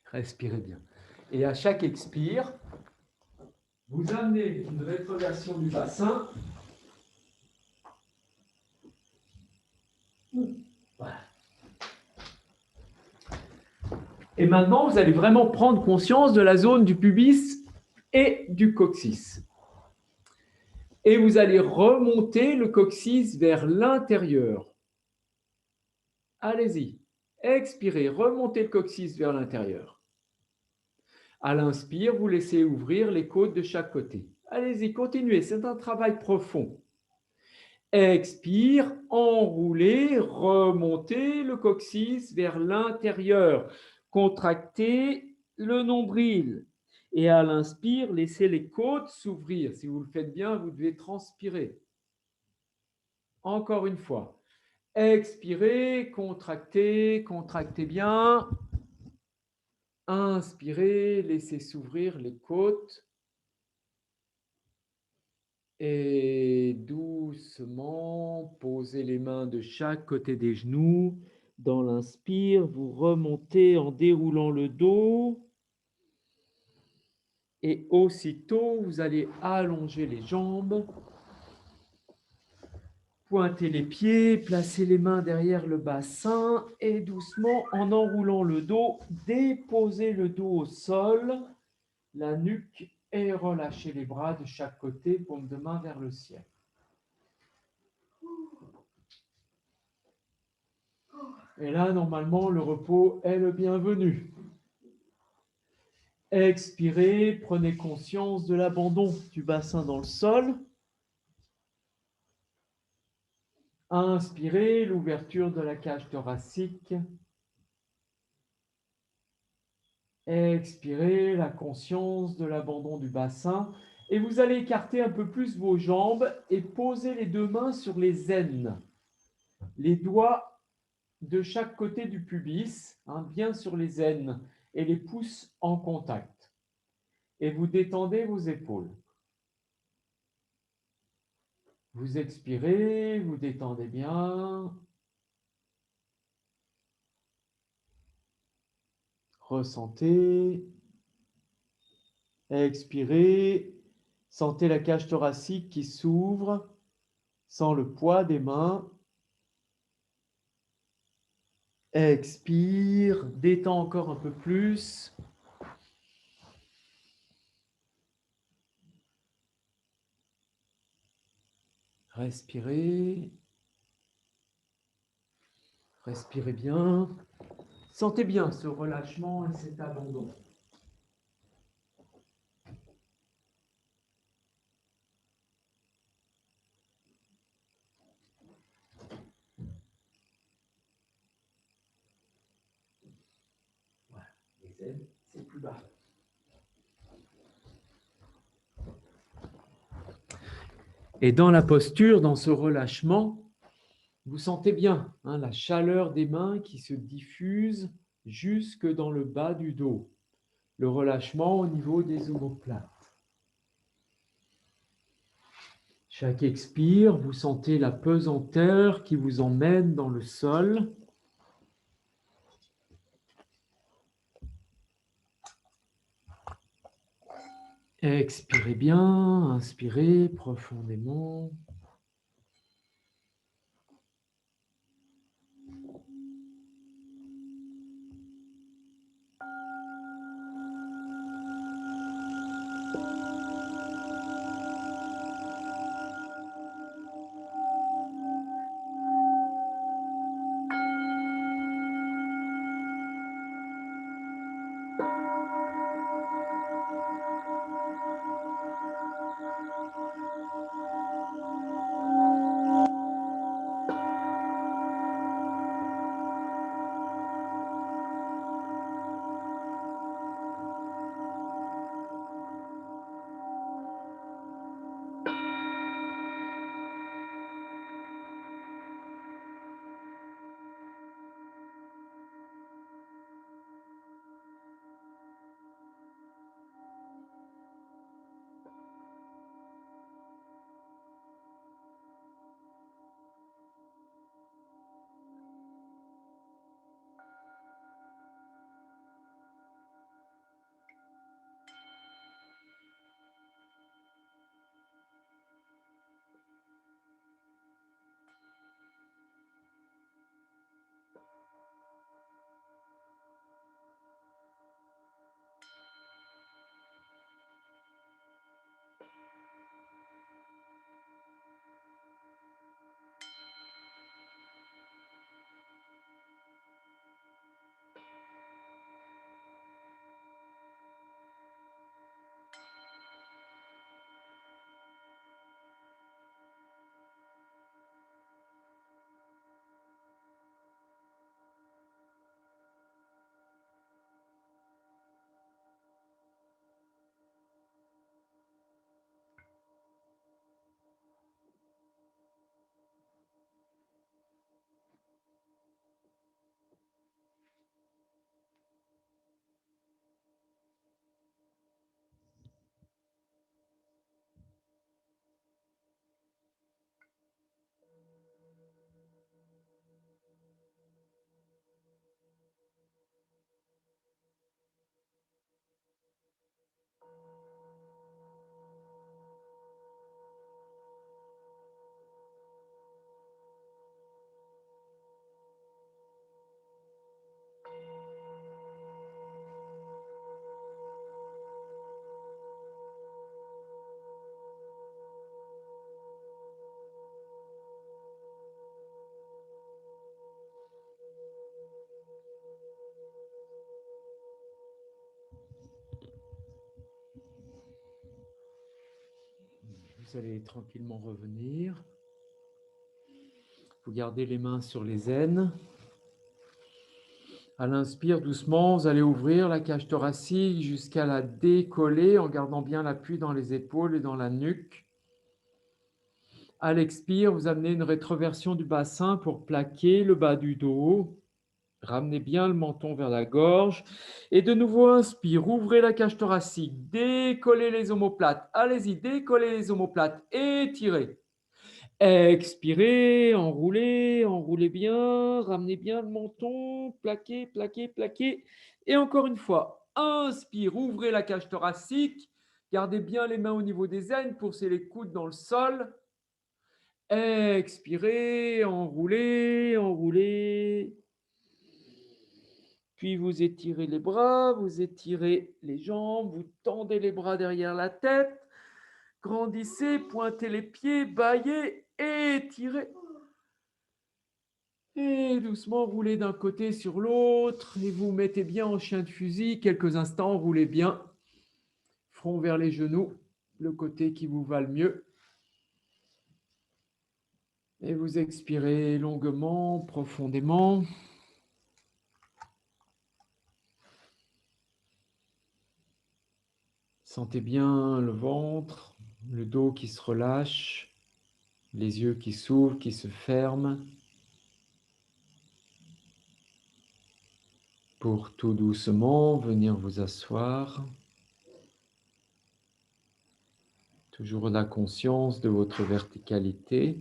Respirez bien. Et à chaque expire, vous amenez une rétroversion du bassin. Voilà. Et maintenant, vous allez vraiment prendre conscience de la zone du pubis et du coccyx. Et vous allez remonter le coccyx vers l'intérieur. Allez-y. Expirez, remontez le coccyx vers l'intérieur. À l'inspire, vous laissez ouvrir les côtes de chaque côté. Allez-y, continuez, c'est un travail profond. Expire, enroulez, remontez le coccyx vers l'intérieur. Contractez le nombril. Et à l'inspire, laissez les côtes s'ouvrir. Si vous le faites bien, vous devez transpirer. Encore une fois. Expirez, contractez, contractez bien. Inspirez, laissez s'ouvrir les côtes. Et doucement, posez les mains de chaque côté des genoux. Dans l'inspire, vous remontez en déroulant le dos. Et aussitôt, vous allez allonger les jambes. Pointez les pieds, placez les mains derrière le bassin et doucement, en enroulant le dos, déposez le dos au sol, la nuque et relâchez les bras de chaque côté, paume de main vers le ciel. Et là, normalement, le repos est le bienvenu. Expirez, prenez conscience de l'abandon du bassin dans le sol. Inspirez, l'ouverture de la cage thoracique. Expirez, la conscience de l'abandon du bassin. Et vous allez écarter un peu plus vos jambes et poser les deux mains sur les aines. Les doigts de chaque côté du pubis, bien sur les aines, et les pouces en contact. Et vous détendez vos épaules. Vous expirez, vous détendez bien. Ressentez. Expirez. Sentez la cage thoracique qui s'ouvre sans le poids des mains. Expire. Détends encore un peu plus. Respirez. Respirez bien. Sentez bien ce relâchement et cet abandon. Voilà, les ailes, c'est plus bas. Et dans la posture, dans ce relâchement, vous sentez bien la chaleur des mains qui se diffuse jusque dans le bas du dos. Le relâchement au niveau des omoplates. Chaque expire, vous sentez la pesanteur qui vous emmène dans le sol. Expirez bien, inspirez profondément. vous allez tranquillement revenir. Vous gardez les mains sur les aines. À l'inspire, doucement, vous allez ouvrir la cage thoracique jusqu'à la décoller en gardant bien l'appui dans les épaules et dans la nuque. À l'expire, vous amenez une rétroversion du bassin pour plaquer le bas du dos. Ramenez bien le menton vers la gorge. Et de nouveau, inspire, ouvrez la cage thoracique, décollez les omoplates. Allez-y, décollez les omoplates, étirez. Expirez, enroulez, enroulez bien, ramenez bien le menton, plaquez, plaquez, plaquez. Et encore une fois, inspire, ouvrez la cage thoracique, gardez bien les mains au niveau des aines, poussez les coudes dans le sol. Expirez, enroulez, enroulez. Puis vous étirez les bras, vous étirez les jambes, vous tendez les bras derrière la tête, grandissez, pointez les pieds, bâillez, étirez. Et doucement, roulez d'un côté sur l'autre et vous mettez bien en chien de fusil. Quelques instants, roulez bien. Front vers les genoux, le côté qui vous va le mieux. Et vous expirez longuement, profondément. Sentez bien le ventre, le dos qui se relâche, les yeux qui s'ouvrent, qui se ferment. Pour tout doucement venir vous asseoir. Toujours la conscience de votre verticalité.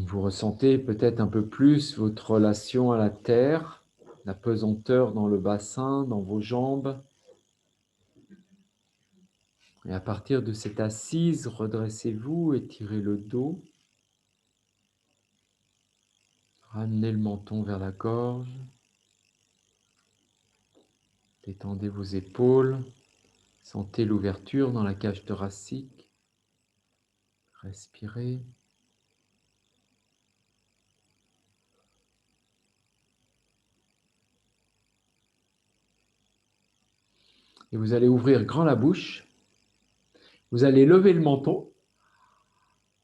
Vous ressentez peut-être un peu plus votre relation à la terre, la pesanteur dans le bassin, dans vos jambes. Et à partir de cette assise, redressez-vous, étirez le dos. Ramenez le menton vers la gorge. Détendez vos épaules. Sentez l'ouverture dans la cage thoracique. Respirez. Et vous allez ouvrir grand la bouche. Vous allez lever le menton.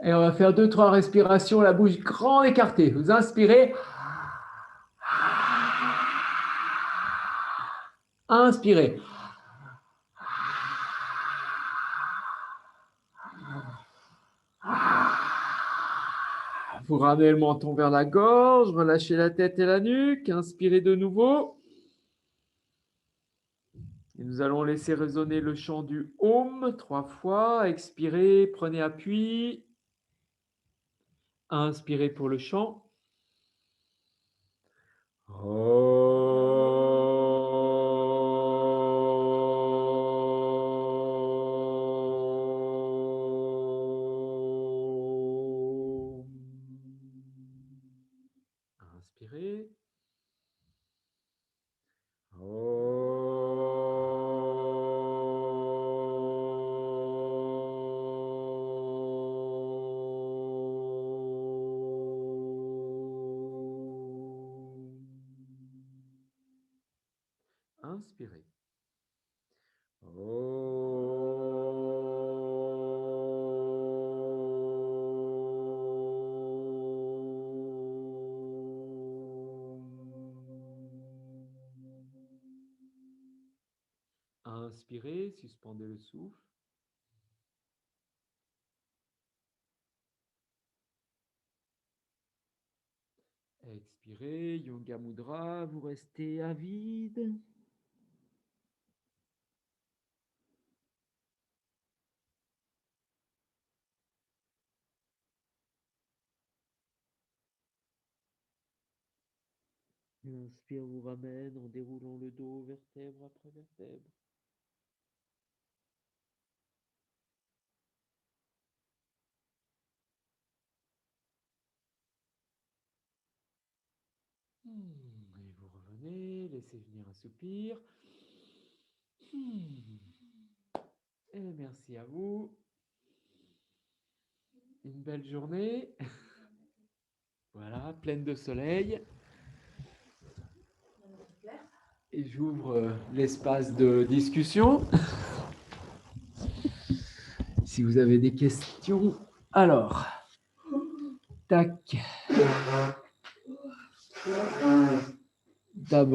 Et on va faire 2-3 respirations, la bouche grande écartée. Vous inspirez. Inspirez. Vous ramenez le menton vers la gorge, relâchez la tête et la nuque, inspirez de nouveau. Et nous allons laisser résonner le chant du Om 3 fois. Expirez, prenez appui. Inspirez pour le chant. Inspirez. Inspirez. Inspirez, suspendez le souffle. Expirez, Yoga Mudra, vous restez à vide. L'inspire vous ramène en déroulant le dos vertèbre après vertèbre. Et vous revenez, laissez venir un soupir. Et merci à vous. Une belle journée. Voilà, pleine de soleil. Et j'ouvre l'espace de discussion. Si vous avez des questions, alors, tac. D'abord.